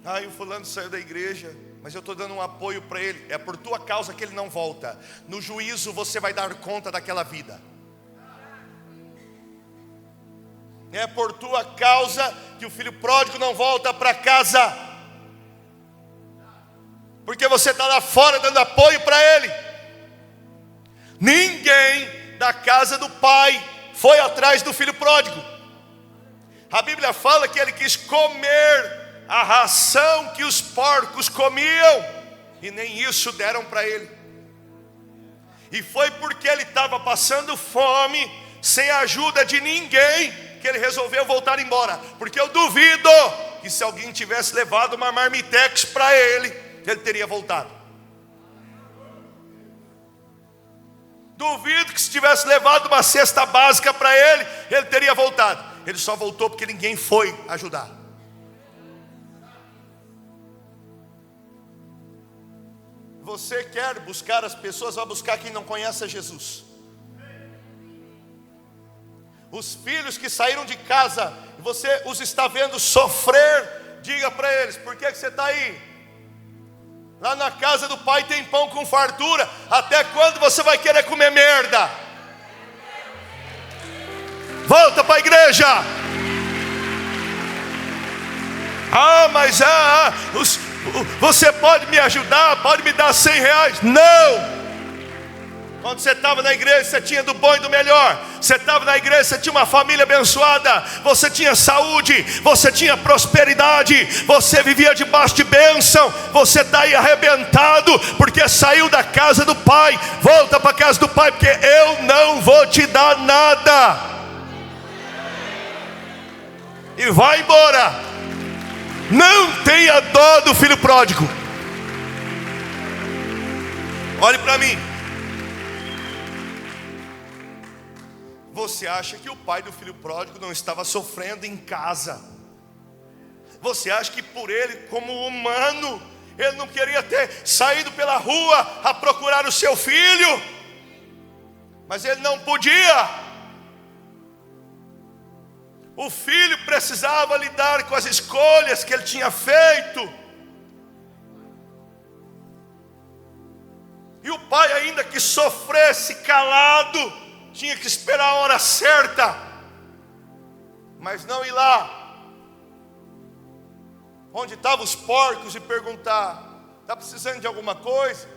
Ah, o fulano saiu da igreja, mas eu estou dando um apoio para ele. É por tua causa que ele não volta. No juízo você vai dar conta daquela vida. É por tua causa que o filho pródigo não volta para casa, porque você está lá fora dando apoio para ele. Ninguém da casa do pai foi atrás do filho pródigo. A Bíblia fala que ele quis comer a ração que os porcos comiam, e nem isso deram para ele. E foi porque ele estava passando fome, sem a ajuda de ninguém, que ele resolveu voltar embora. Porque eu duvido que se alguém tivesse levado uma marmitex para ele teria voltado. Duvido que se tivesse levado uma cesta básica para ele teria voltado. Ele só voltou porque ninguém foi ajudar. Você quer buscar as pessoas, vai buscar quem não conhece a Jesus. Os filhos que saíram de casa, você os está vendo sofrer Diga para eles: por que você está aí? Lá na casa do Pai tem pão com fartura. Até quando você vai querer comer merda? Volta para a igreja. Mas você pode me ajudar, pode me dar R$100. Não. Quando você estava na igreja, você tinha do bom e do melhor. Você estava na igreja, você tinha uma família abençoada, você tinha saúde, você tinha prosperidade, você vivia debaixo de bênção. Você está aí arrebentado, porque saiu da casa do Pai. Volta para a casa do Pai, porque eu não vou te dar nada. E vai embora. Não tenha dó do filho pródigo. Olhe para mim. Você acha que o pai do filho pródigo não estava sofrendo em casa? Você acha que por ele, como humano, ele não queria ter saído pela rua a procurar o seu filho? Mas ele não podia. O filho precisava lidar com as escolhas que ele tinha feito. E o pai, ainda que sofresse calado, tinha que esperar a hora certa, mas não ir lá onde estavam os porcos e perguntar: está precisando de alguma coisa?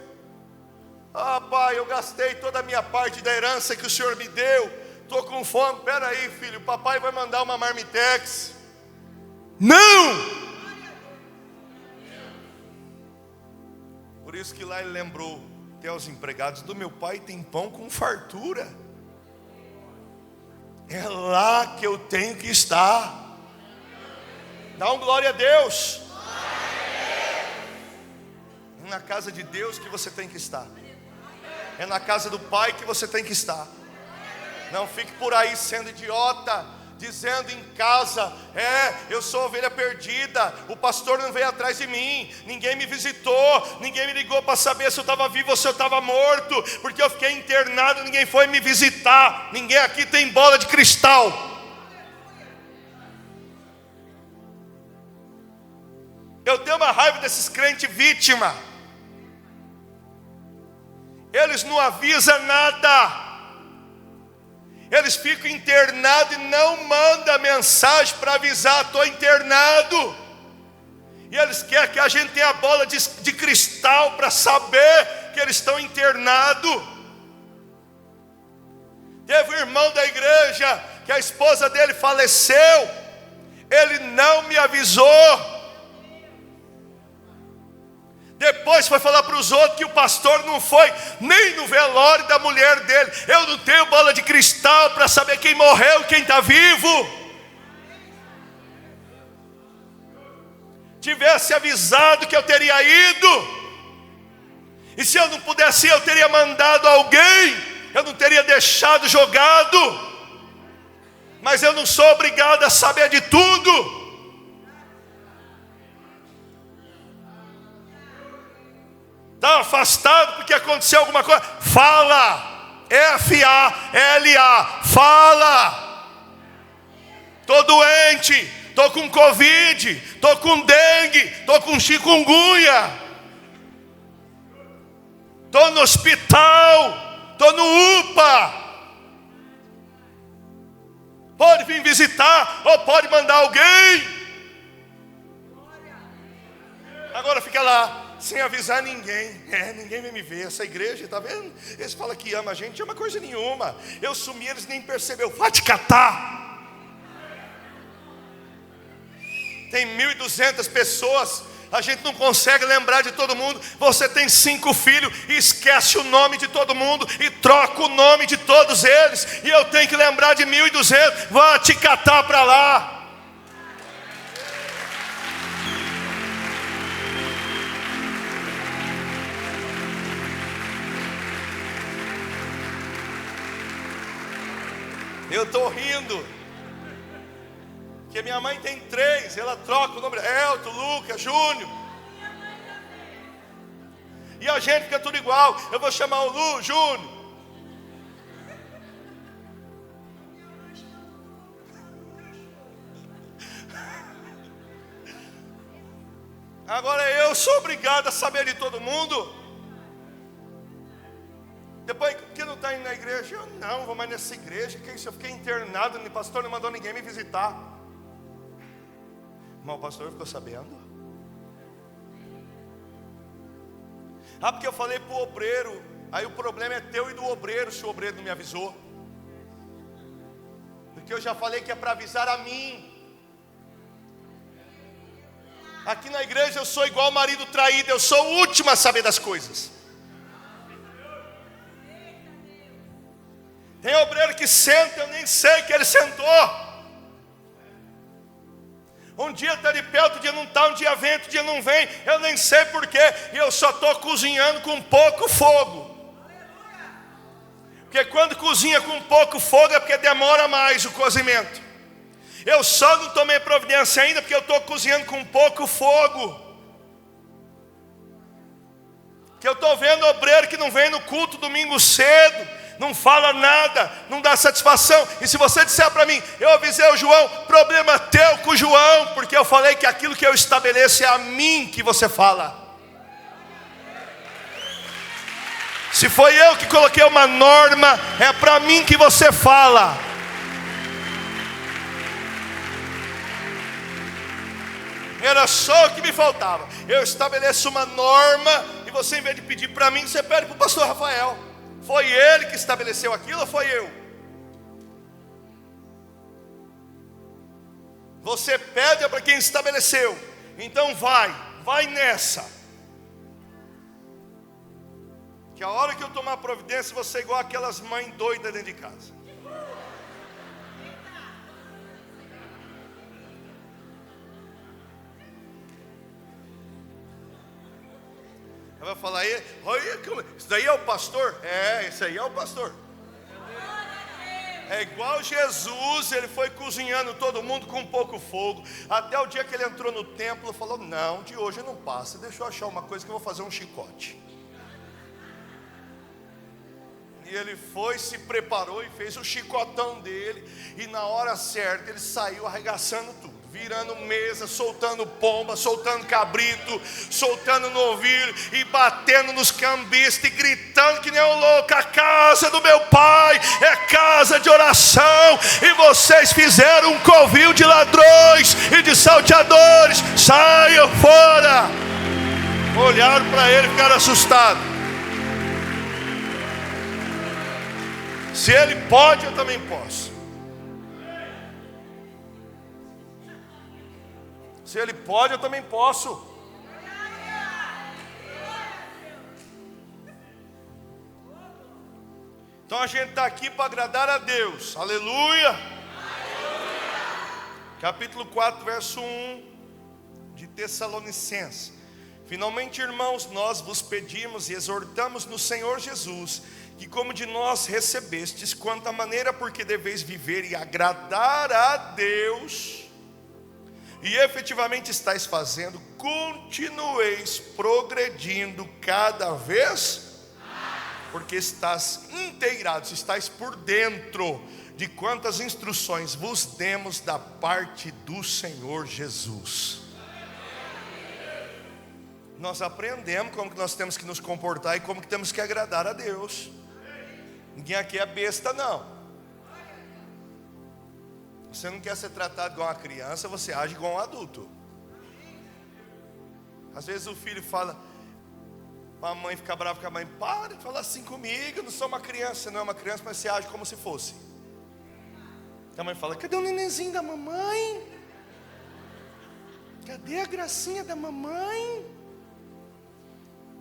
Pai, eu gastei toda a minha parte da herança que o Senhor me deu, estou com fome. Espera aí, filho, o papai vai mandar uma marmitex. Não! Por isso que lá ele lembrou: até os empregados do meu pai tem pão com fartura. É lá que eu tenho que estar. Dá um glória a Deus. É na casa de Deus que você tem que estar. É na casa do Pai que você tem que estar. Não fique por aí sendo idiota, dizendo em casa: eu sou ovelha perdida, o pastor não veio atrás de mim, ninguém me visitou, ninguém me ligou para saber se eu estava vivo ou se eu estava morto, porque eu fiquei internado, ninguém foi me visitar. Ninguém aqui tem bola de cristal. Eu tenho uma raiva desses crentes vítima. Eles não avisam nada. Eles ficam internados e não mandam mensagem para avisar: estou internado. E eles querem que a gente tenha a bola de cristal para saber que eles estão internados. Teve um irmão da igreja que a esposa dele faleceu. Ele não me avisou. Depois foi falar para os outros que o pastor não foi nem no velório da mulher dele. Eu não tenho bola de cristal para saber quem morreu e quem está vivo. Tivesse avisado que eu teria ido. E se eu não pudesse ir, eu teria mandado alguém. Eu não teria deixado jogado. Mas eu não sou obrigado a saber de tudo. Está afastado porque aconteceu alguma coisa? Fala. F-A-L-A. Fala. Estou doente. Estou com Covid. Estou com dengue. Estou com chikungunya. Estou no hospital. Estou no UPA. Pode vir visitar ou pode mandar alguém. Agora fica lá sem avisar ninguém. Ninguém vai me ver. Essa igreja, tá vendo? Eles falam que ama a gente, ama coisa nenhuma. Eu sumi, eles nem perceberam. Vai te catar. Tem 1.200 pessoas. A gente não consegue lembrar de todo mundo. Você tem 5 filhos e esquece o nome de todo mundo e troca o nome de todos eles. E eu tenho que lembrar de 1.200. Vai te catar para lá. Eu estou rindo, porque minha mãe tem 3, ela troca o nome, Elton, Lucas, Júnior, e a gente fica tudo igual. Eu vou chamar o Lu, Júnior. Agora eu sou obrigado a saber de todo mundo. Depois que não está indo na igreja, eu não vou mais nessa igreja. Que isso? Eu fiquei internado, o pastor não mandou ninguém me visitar. Mas o pastor ficou sabendo. Porque eu falei para o obreiro. Aí o problema é teu e do obreiro, se o obreiro não me avisou. Porque eu já falei que é para avisar a mim. Aqui na igreja eu sou igual o marido traído, eu sou o último a saber das coisas. Tem obreiro que senta, eu nem sei que ele sentou. Um dia está de pé, outro dia não está, um dia vem, outro dia não vem, eu nem sei porquê, e eu só estou cozinhando com pouco fogo. Porque quando cozinha com pouco fogo é porque demora mais o cozimento. Eu só não tomei providência ainda porque eu estou cozinhando com pouco fogo. Que eu estou vendo obreiro que não vem no culto domingo cedo, não fala nada, não dá satisfação. E se você disser para mim, eu avisei o João, problema teu com o João, porque eu falei que aquilo que eu estabeleço é a mim que você fala. Se foi eu que coloquei uma norma, é para mim que você fala. Era só o que me faltava. Eu estabeleço uma norma e você, em vez de pedir para mim, você pede para o pastor Rafael. Foi ele que estabeleceu aquilo ou foi eu? Você pede para quem estabeleceu. Então vai nessa. Que a hora que eu tomar providência, você é igual aquelas mães doidas dentro de casa. Ela vai falar, isso daí é o pastor? É, esse aí é o pastor. É igual Jesus, ele foi cozinhando todo mundo com pouco fogo. Até o dia que ele entrou no templo, falou, não, de hoje não passa. Deixa eu achar uma coisa que eu vou fazer um chicote. E ele foi, se preparou e fez o chicotão dele. E na hora certa ele saiu arregaçando tudo, virando mesa, soltando pomba, soltando cabrito, soltando novilho e batendo nos cambistas e gritando que nem um louco, a casa do meu pai é casa de oração, e vocês fizeram um covil de ladrões e de salteadores, saiam fora. Olharam para ele e ficaram assustados. Se ele pode, eu também posso. Se ele pode, eu também posso. Então a gente está aqui para agradar a Deus. Aleluia. Capítulo 4, verso 1 de Tessalonicenses. Finalmente, irmãos, nós vos pedimos e exortamos no Senhor Jesus, que como de nós recebestes, quanto à maneira por que deveis viver e agradar a Deus, e efetivamente estáis fazendo, continueis progredindo cada vez, porque estás inteirados, estáis por dentro de quantas instruções vos demos da parte do Senhor Jesus. Nós aprendemos como que nós temos que nos comportar e como que temos que agradar a Deus. Ninguém aqui é besta, não. Você não quer ser tratado igual uma criança, você age igual um adulto. Às vezes o filho fala, a mãe fica brava com a mãe, para de falar assim comigo, eu não sou uma criança. Você não é uma criança, mas você age como se fosse. A mãe fala, cadê o nenenzinho da mamãe? Cadê a gracinha da mamãe?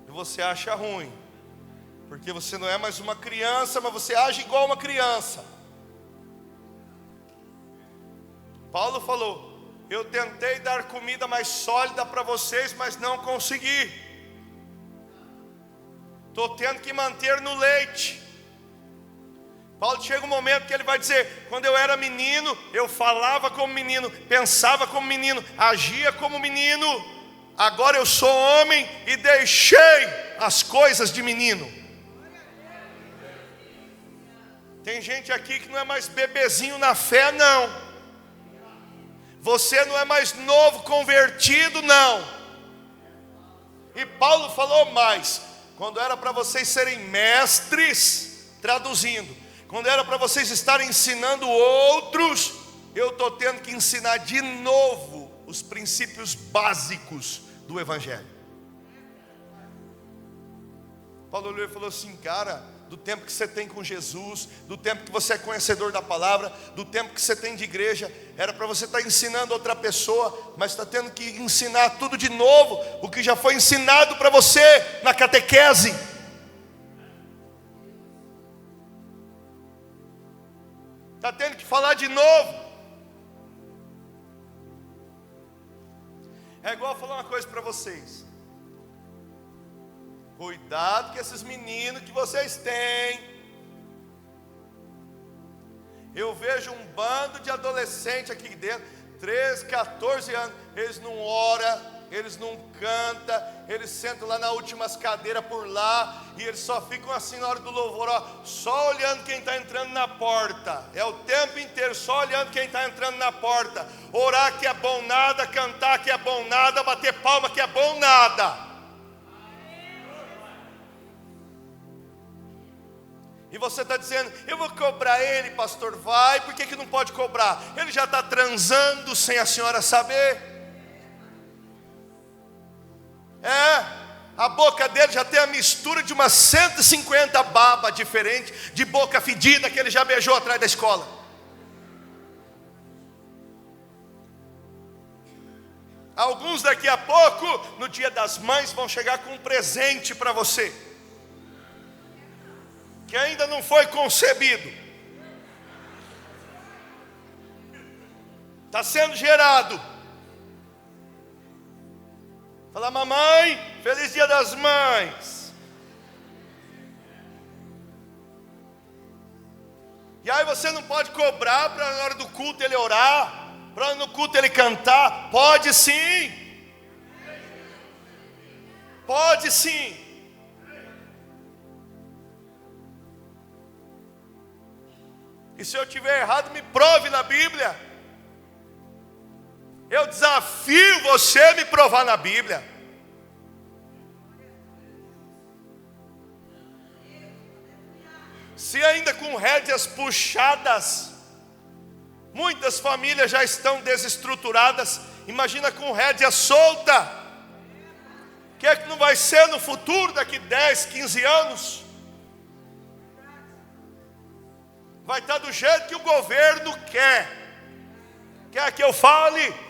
E você acha ruim, porque você não é mais uma criança, mas você age igual uma criança. Paulo falou, eu tentei dar comida mais sólida para vocês, mas não consegui. Estou tendo que manter no leite. Paulo chega um momento que ele vai dizer, quando eu era menino, eu falava como menino, pensava como menino, agia como menino. Agora eu sou homem e deixei as coisas de menino. Tem gente aqui que não é mais bebezinho na fé, não. Você não é mais novo convertido, não. E Paulo falou mais: quando era para vocês serem mestres, traduzindo, quando era para vocês estarem ensinando outros, eu estou tendo que ensinar de novo os princípios básicos do Evangelho. Paulo olhou e falou assim: cara, do tempo que você tem com Jesus, do tempo que você é conhecedor da palavra, do tempo que você tem de igreja, era para você estar ensinando outra pessoa, mas está tendo que ensinar tudo de novo, o que já foi ensinado para você na catequese. Está tendo que falar de novo. É igual falar uma coisa para vocês: cuidado com esses meninos que vocês têm. Eu vejo um bando de adolescentes aqui dentro, 13, 14 anos, eles não oram, eles não cantam, eles sentam lá nas últimas cadeiras por lá, e eles só ficam assim na hora do louvor, ó, só olhando quem está entrando na porta. É o tempo inteiro só olhando quem está entrando na porta. Orar que é bom nada, cantar que é bom nada, bater palma que é bom nada. E você está dizendo: eu vou cobrar ele, pastor. Vai, por que não pode cobrar? Ele já está transando sem a senhora saber. A boca dele já tem a mistura de umas 150 babas diferentes, de boca fedida que ele já beijou atrás da escola. Alguns daqui a pouco, no dia das mães, vão chegar com um presente para você, que ainda não foi concebido, está sendo gerado. Fala: mamãe, feliz dia das mães. E aí você não pode cobrar para na hora do culto ele orar, para no culto ele cantar. Pode sim, pode sim. E se eu tiver errado, me prove na Bíblia. Eu desafio você a me provar na Bíblia. Se ainda com rédeas puxadas, muitas famílias já estão desestruturadas, imagina com rédea solta. O que é que não vai ser no futuro, daqui 10, 15 anos? Vai estar do jeito que o governo quer. Quer que eu fale?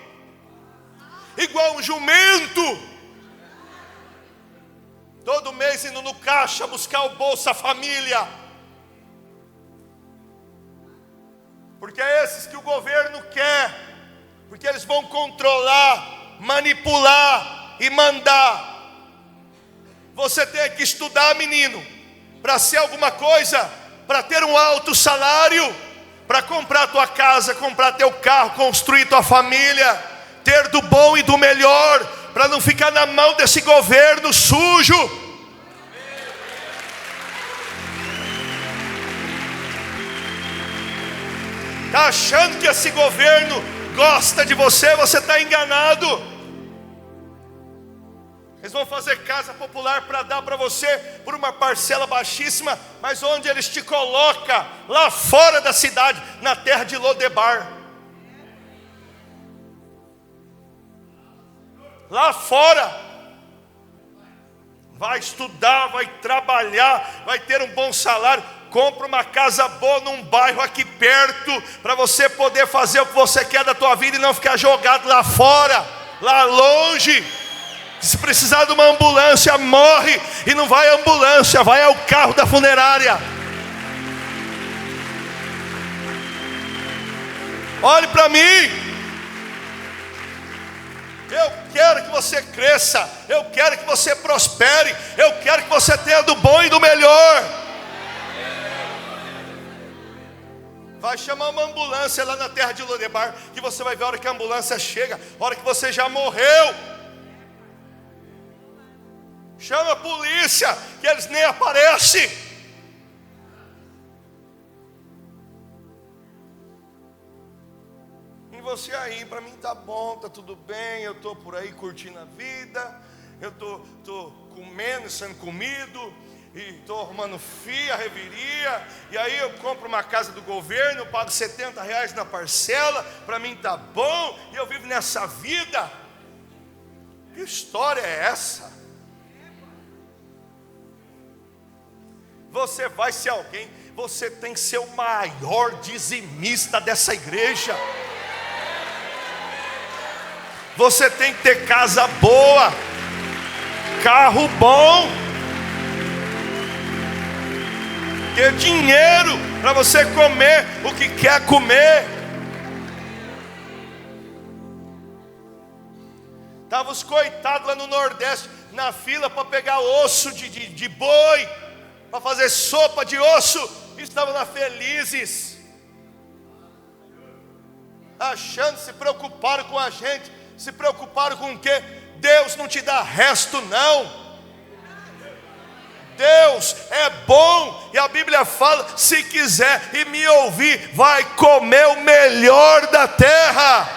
Igual um jumento, todo mês indo no caixa buscar o Bolsa Família, porque é esses que o governo quer, porque eles vão controlar, manipular e mandar. Você tem que estudar, menino, para ser alguma coisa, para ter um alto salário, para comprar tua casa, comprar teu carro, construir tua família, ter do bom e do melhor, para não ficar na mão desse governo sujo. Está achando que esse governo gosta de você? Você está enganado. Eles vão fazer casa popular para dar para você por uma parcela baixíssima, mas onde eles te colocam? Lá fora da cidade, na terra de Lodebar. Lá fora, vai estudar, vai trabalhar, vai ter um bom salário, compra uma casa boa num bairro aqui perto, para você poder fazer o que você quer da tua vida e não ficar jogado lá fora, lá longe. Se precisar de uma ambulância, morre, e não vai a ambulância, vai ao carro da funerária. Olhe para mim. Eu quero que você cresça, eu quero que você prospere, eu quero que você tenha do bom e do melhor. Vai chamar uma ambulância lá na terra de Lodebar, que você vai ver a hora que a ambulância chega, a hora que você já morreu. Chama a polícia, que eles nem aparecem. E você aí: para mim tá bom, tá tudo bem, eu estou por aí curtindo a vida, eu tô comendo e sendo comido, e estou arrumando FIA, reviria, e aí eu compro uma casa do governo, eu pago R$70 na parcela, para mim tá bom, e eu vivo nessa vida. Que história é essa? Você vai ser alguém, você tem que ser o maior dizimista dessa igreja. Você tem que ter casa boa, carro bom, ter dinheiro para você comer o que quer comer. Estavam os coitados lá no Nordeste, na fila para pegar osso de boi, para fazer sopa de osso, estavam lá felizes, achando, se preocuparam com a gente, se preocuparam com o quê? Deus não te dá resto não. Deus é bom, e a Bíblia fala, se quiser e me ouvir, vai comer o melhor da terra.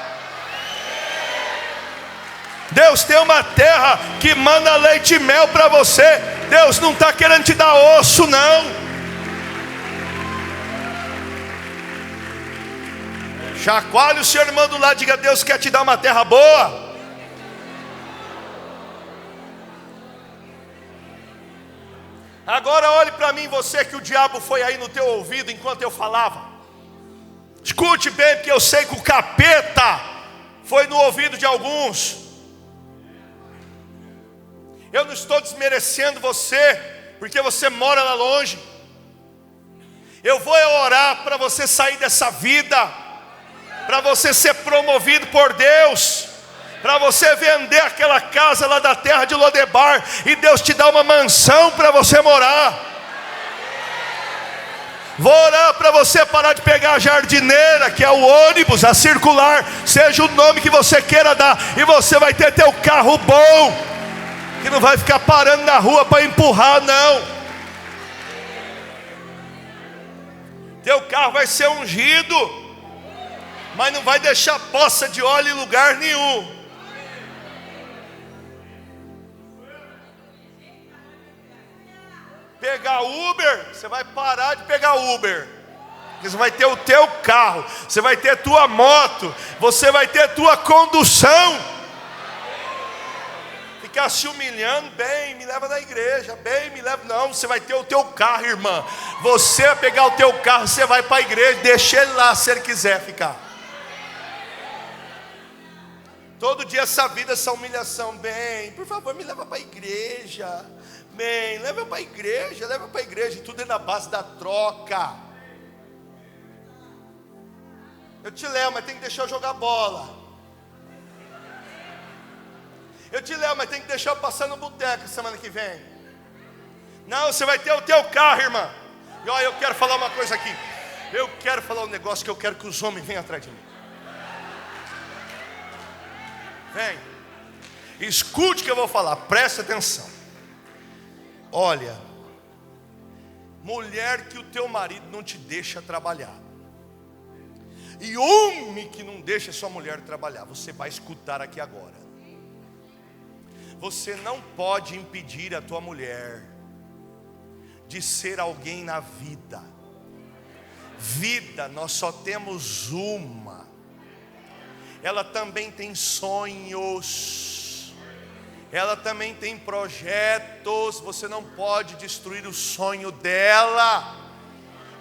Deus tem uma terra que manda leite e mel para você. Deus não está querendo te dar osso não. Chacoalhe o seu irmão do lado, diga: Deus quer te dar uma terra boa. Agora olhe para mim, você que o diabo foi aí no teu ouvido enquanto eu falava. Escute bem, porque eu sei que o capeta foi no ouvido de alguns. Eu não estou desmerecendo você, porque você mora lá longe. Eu vou orar para você sair dessa vida, para você ser promovido por Deus, para você vender aquela casa lá da terra de Lodebar, e Deus te dá uma mansão para você morar. Vou orar para você parar de pegar a jardineira, que é o ônibus, a circular, seja o nome que você queira dar, e você vai ter teu carro bom, que não vai ficar parando na rua para empurrar não. Teu carro vai ser ungido, mas não vai deixar poça de óleo em lugar nenhum. Pegar Uber, você vai parar de pegar Uber. Você vai ter o teu carro, você vai ter tua moto, você vai ter tua condução. Ficar se humilhando, bem, me leva na igreja, bem, me leva. Não, você vai ter o teu carro, irmã. Você vai pegar o teu carro, você vai para a igreja, deixa ele lá se ele quiser ficar. Todo dia essa vida, essa humilhação, bem, por favor, me leva para a igreja. Bem, leva para a igreja, leva para a igreja. E tudo é na base da troca. Eu te levo, mas tem que deixar eu jogar bola. Eu te levo, mas tem que deixar eu passar no boteco semana que vem. Não, você vai ter o teu carro, irmã. E olha, eu quero falar uma coisa aqui. Eu quero falar um negócio que eu quero que os homens venham atrás de mim. Vem. Escute o que eu vou falar, preste atenção. Olha, mulher que o teu marido não te deixa trabalhar, e homem que não deixa sua mulher trabalhar, você vai escutar aqui agora. Você não pode impedir a tua mulher de ser alguém na vida. Vida nós só temos uma. Ela também tem sonhos, ela também tem projetos. Você não pode destruir o sonho dela.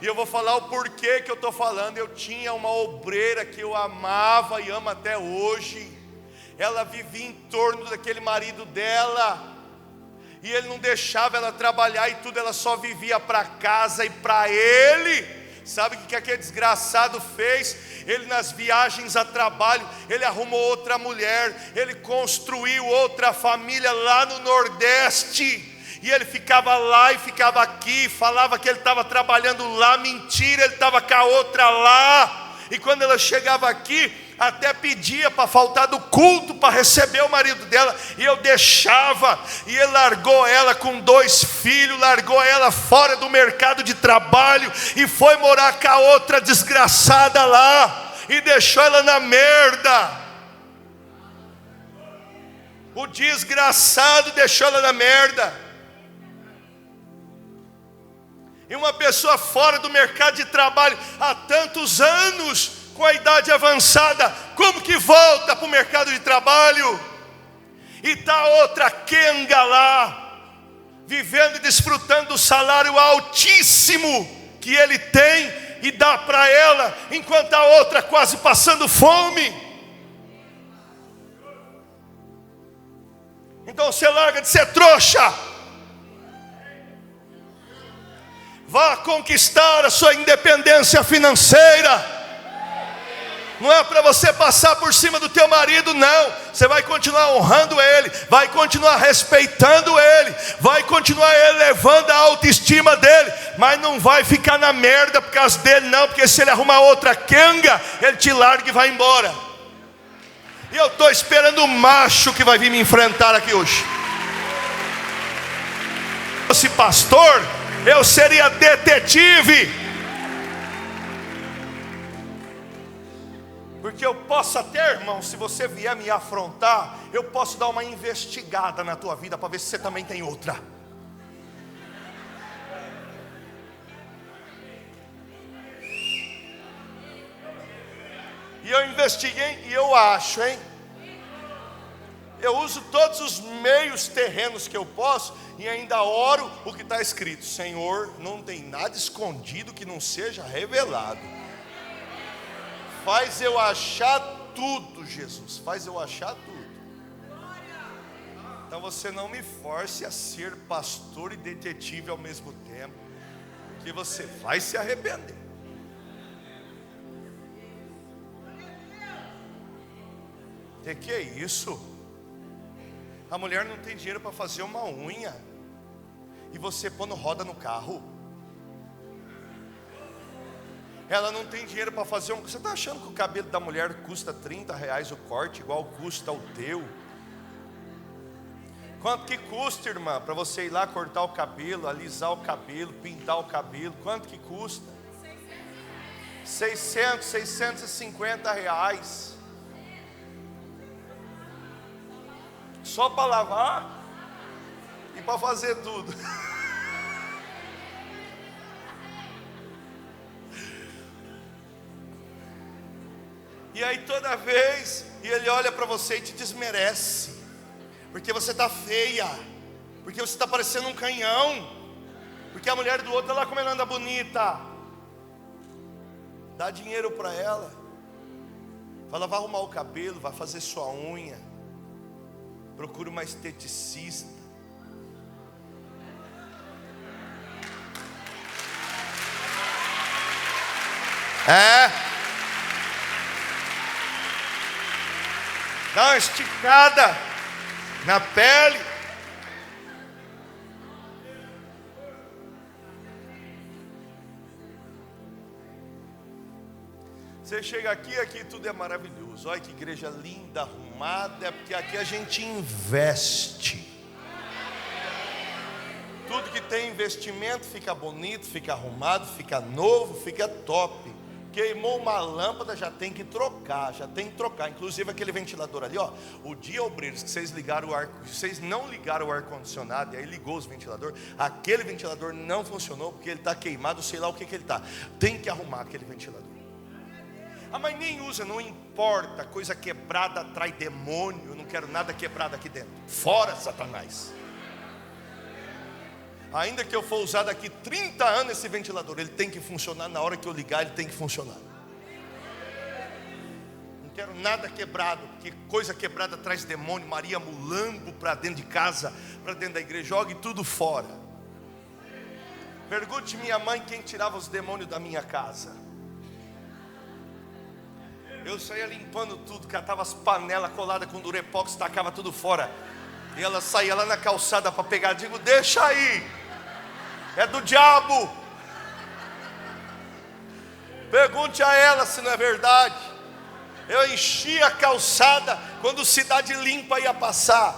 E eu vou falar o porquê que eu estou falando. Eu tinha uma obreira que eu amava e amo até hoje. Ela vivia em torno daquele marido dela, e ele não deixava ela trabalhar e tudo, ela só vivia para casa e para ele. Sabe o que aquele desgraçado fez? Ele, nas viagens a trabalho, ele arrumou outra mulher, ele construiu outra família lá no Nordeste, e ele ficava lá e ficava aqui, falava que ele estava trabalhando lá, mentira, ele estava com a outra lá. E quando ela chegava aqui, até pedia para faltar do culto para receber o marido dela, e eu deixava. E ele largou ela com 2 filhos, largou ela fora do mercado de trabalho e foi morar com a outra desgraçada lá, e deixou ela na merda. O desgraçado deixou ela na merda. E uma pessoa fora do mercado de trabalho há tantos anos, com a idade avançada, como que volta para o mercado de trabalho? E está outra quenga lá, vivendo e desfrutando do salário altíssimo que ele tem e dá para ela, enquanto a outra quase passando fome. Então você larga de ser trouxa. Vá conquistar a sua independência financeira. Não é para você passar por cima do teu marido, não. Você vai continuar honrando ele, vai continuar respeitando ele, vai continuar elevando a autoestima dele, mas não vai ficar na merda por causa dele, não. Porque se ele arrumar outra quenga, ele te larga e vai embora. E eu estou esperando o macho que vai vir me enfrentar aqui hoje. Se fosse pastor, eu seria detetive. Porque eu posso até, irmão, se você vier me afrontar, eu posso dar uma investigada na tua vida para ver se você também tem outra. E eu investiguei e eu acho, hein? Eu uso todos os meios terrenos que eu posso e ainda oro o que está escrito: Senhor, não tem nada escondido que não seja revelado. Faz eu achar tudo, Jesus. Faz eu achar tudo. Então você não me force a ser pastor e detetive ao mesmo tempo, porque você vai se arrepender. Que é isso? A mulher não tem dinheiro para fazer uma unha, e você pondo roda no carro. Ela não tem dinheiro para fazer Você está achando que o cabelo da mulher custa R$30 o corte, igual custa o teu? Quanto que custa, irmã, para você ir lá cortar o cabelo, alisar o cabelo, pintar o cabelo? Quanto que custa? 650 reais. Só para lavar e para fazer tudo. E aí toda vez ele olha para você e te desmerece, porque você está feia, porque você está parecendo um canhão, porque a mulher do outro está lá como ela anda bonita. Dá dinheiro para ela, fala, vai arrumar o cabelo, vai fazer sua unha, procura uma esteticista. Dá uma esticada na pele. Você chega aqui tudo é maravilhoso. Olha que igreja linda, arrumada. É porque aqui a gente investe. Tudo que tem investimento fica bonito, fica arrumado, fica novo, fica top. Queimou uma lâmpada, já tem que trocar, Inclusive aquele ventilador ali, ó. O dia, obreiros, que vocês ligaram o ar, vocês não ligaram o ar-condicionado, e aí ligou os ventiladores, aquele ventilador não funcionou, porque ele está queimado, sei lá o que ele está. Tem que arrumar aquele ventilador. Ah, mas nem usa, não importa. Coisa quebrada atrai demônio. Eu não quero nada quebrado aqui dentro. Fora, Satanás. Ainda que eu for usar daqui 30 anos esse ventilador, ele tem que funcionar. Na hora que eu ligar, ele tem que funcionar. Não quero nada quebrado, porque coisa quebrada traz demônio. Maria mulambo para dentro de casa, para dentro da igreja. Jogue tudo fora. Pergunte minha mãe quem tirava os demônios da minha casa. Eu saía limpando tudo, catava as panelas coladas com durepox, tacava tudo fora. E ela saía lá na calçada para pegar. Digo, deixa aí, é do diabo. Pergunte a ela se não é verdade. Eu enchia a calçada quando cidade limpa ia passar.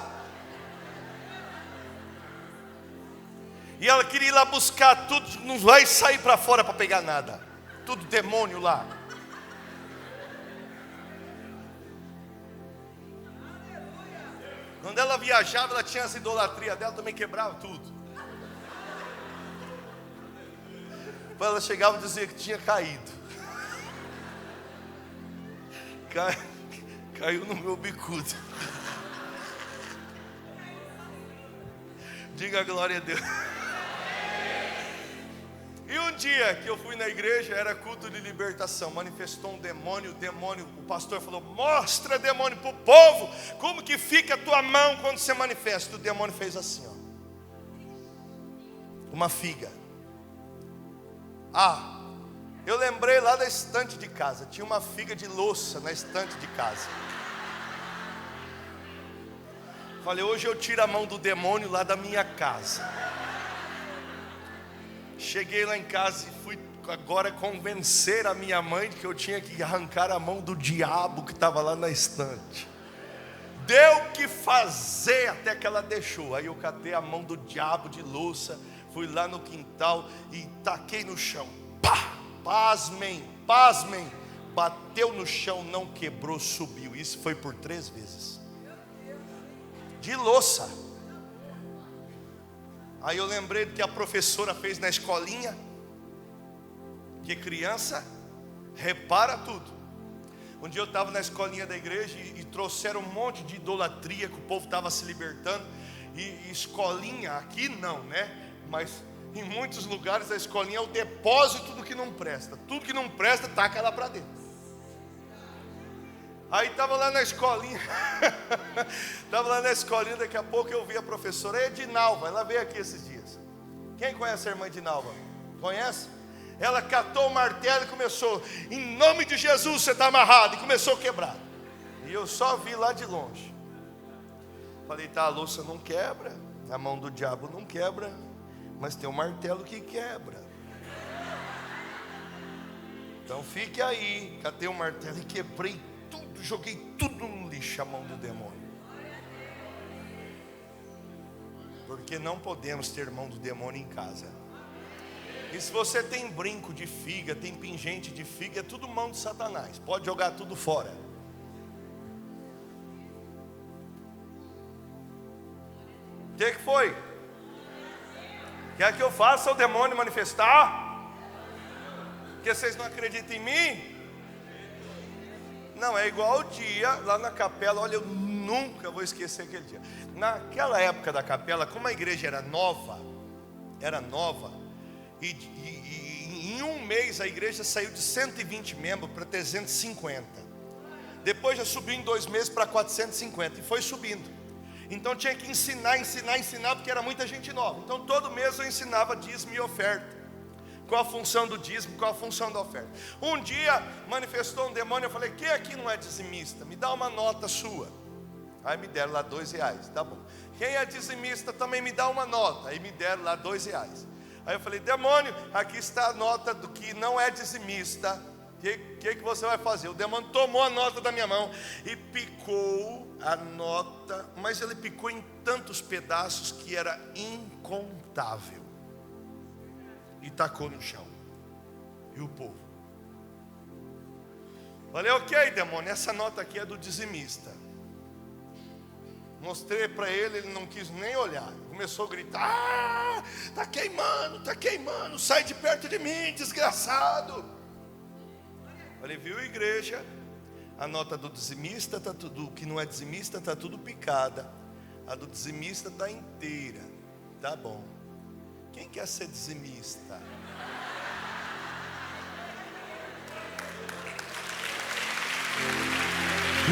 E ela queria ir lá buscar tudo, não vai sair para fora para pegar nada. Tudo demônio lá. Quando ela viajava, ela tinha as idolatrias dela, também quebrava tudo. Quando ela chegava, dizia que tinha caído. Caiu no meu bicudo. Diga a glória a Deus. E um dia que eu fui na igreja, era culto de libertação, manifestou um demônio, o pastor falou: mostra, demônio, para o povo, como que fica a tua mão quando você manifesta. O demônio fez assim, ó, uma figa. Eu lembrei lá da estante de casa, tinha uma figa de louça na estante de casa. Falei: hoje eu tiro a mão do demônio lá da minha casa. Cheguei lá em casa e fui agora convencer a minha mãe de que eu tinha que arrancar a mão do diabo que estava lá na estante. Deu o que fazer até que ela deixou. Aí eu catei a mão do diabo de louça, fui lá no quintal e taquei no chão. Pá! Pasmem, pasmem. Bateu no chão, não quebrou, subiu. Isso foi por 3 vezes. De louça. Aí eu lembrei do que a professora fez na escolinha, que criança repara tudo. Um dia eu estava na escolinha da igreja e trouxeram um monte de idolatria, que o povo estava se libertando. E escolinha, aqui não, né? Mas em muitos lugares a escolinha é o depósito do que não presta. Tudo que não presta, taca lá para dentro. Aí estava lá na escolinha, daqui a pouco eu vi a professora Edinalva, ela veio aqui esses dias. Quem conhece a irmã Edinalva? Conhece? Ela catou o martelo e começou: em nome de Jesus você está amarrado, e começou a quebrar. E eu só vi lá de longe. Falei: tá, a louça não quebra, a mão do diabo não quebra, mas tem um martelo que quebra. Então fique aí. Catei o martelo e quebrei tudo, joguei tudo no lixo, a mão do demônio. Porque não podemos ter mão do demônio em casa. E se você tem brinco de figa, tem pingente de figa, é tudo mão de Satanás. Pode jogar tudo fora. O que foi? Quer que eu faça o demônio manifestar? Porque vocês não acreditam em mim? Não, é igual o dia lá na capela. Olha, eu nunca vou esquecer aquele dia. Naquela época da capela, como a igreja era nova, e em um mês a igreja saiu de 120 membros para 350. Depois já subiu em 2 meses para 450 e foi subindo. Então tinha que ensinar, porque era muita gente nova. Então todo mês eu ensinava dízimo e oferta. Qual a função do dízimo, qual a função da oferta. Um dia manifestou um demônio, eu falei: quem aqui não é dizimista? Me dá uma nota sua. Aí me deram lá R$2, tá bom. Quem é dizimista também me dá uma nota. Aí me deram lá R$2. Aí eu falei: demônio, aqui está a nota do que não é dizimista. O que você vai fazer? O demônio tomou a nota da minha mão e picou a nota, mas ele picou em tantos pedaços que era incontável. E tacou no chão. E o povo: falei: ok, demônio, essa nota aqui é do dizimista. Mostrei para ele, ele não quis nem olhar. Começou a gritar: está queimando, sai de perto de mim, desgraçado. Falei: viu, igreja? A nota do dizimista, do que não é dizimista, está tudo picada. A do dizimista está inteira. Tá bom. Quem quer ser dizimista?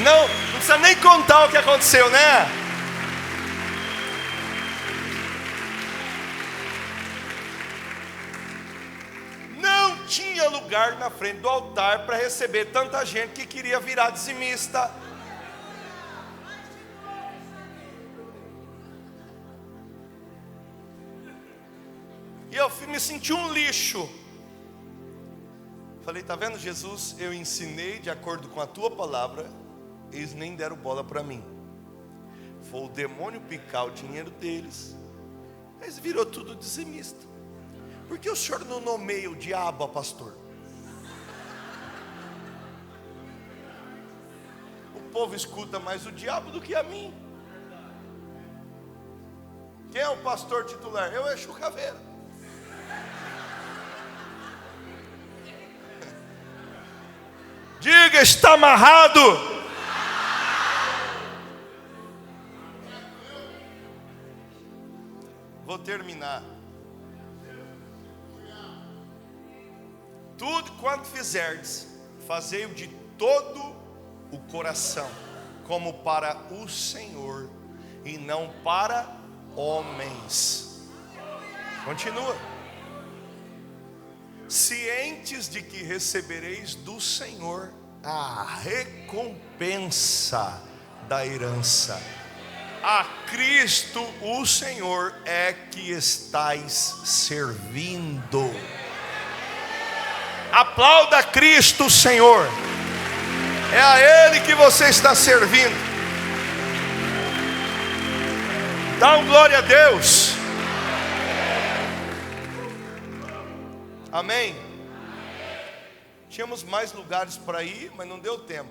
Não precisa nem contar o que aconteceu, né? Não tinha lugar na frente do altar para receber tanta gente que queria virar dizimista. E eu me senti um lixo. Falei: tá vendo, Jesus? Eu ensinei de acordo com a tua palavra, eles nem deram bola para mim. Foi o demônio picar o dinheiro deles, eles virou tudo dizimista. Por que o senhor não nomeia o diabo a pastor? O povo escuta mais o diabo do que a mim. Quem é o pastor titular? Eu, Exu Caveira. Diga, está amarrado. Vou terminar. Tudo quanto fizerdes, fazei-o de todo o coração, como para o Senhor, e não para homens. Continua. Cientes de que recebereis do Senhor a recompensa da herança. A Cristo o Senhor é que estais servindo. Aplauda a Cristo o Senhor. É a Ele que você está servindo. Dá um glória a Deus. Amém. Tínhamos mais lugares para ir, mas não deu tempo.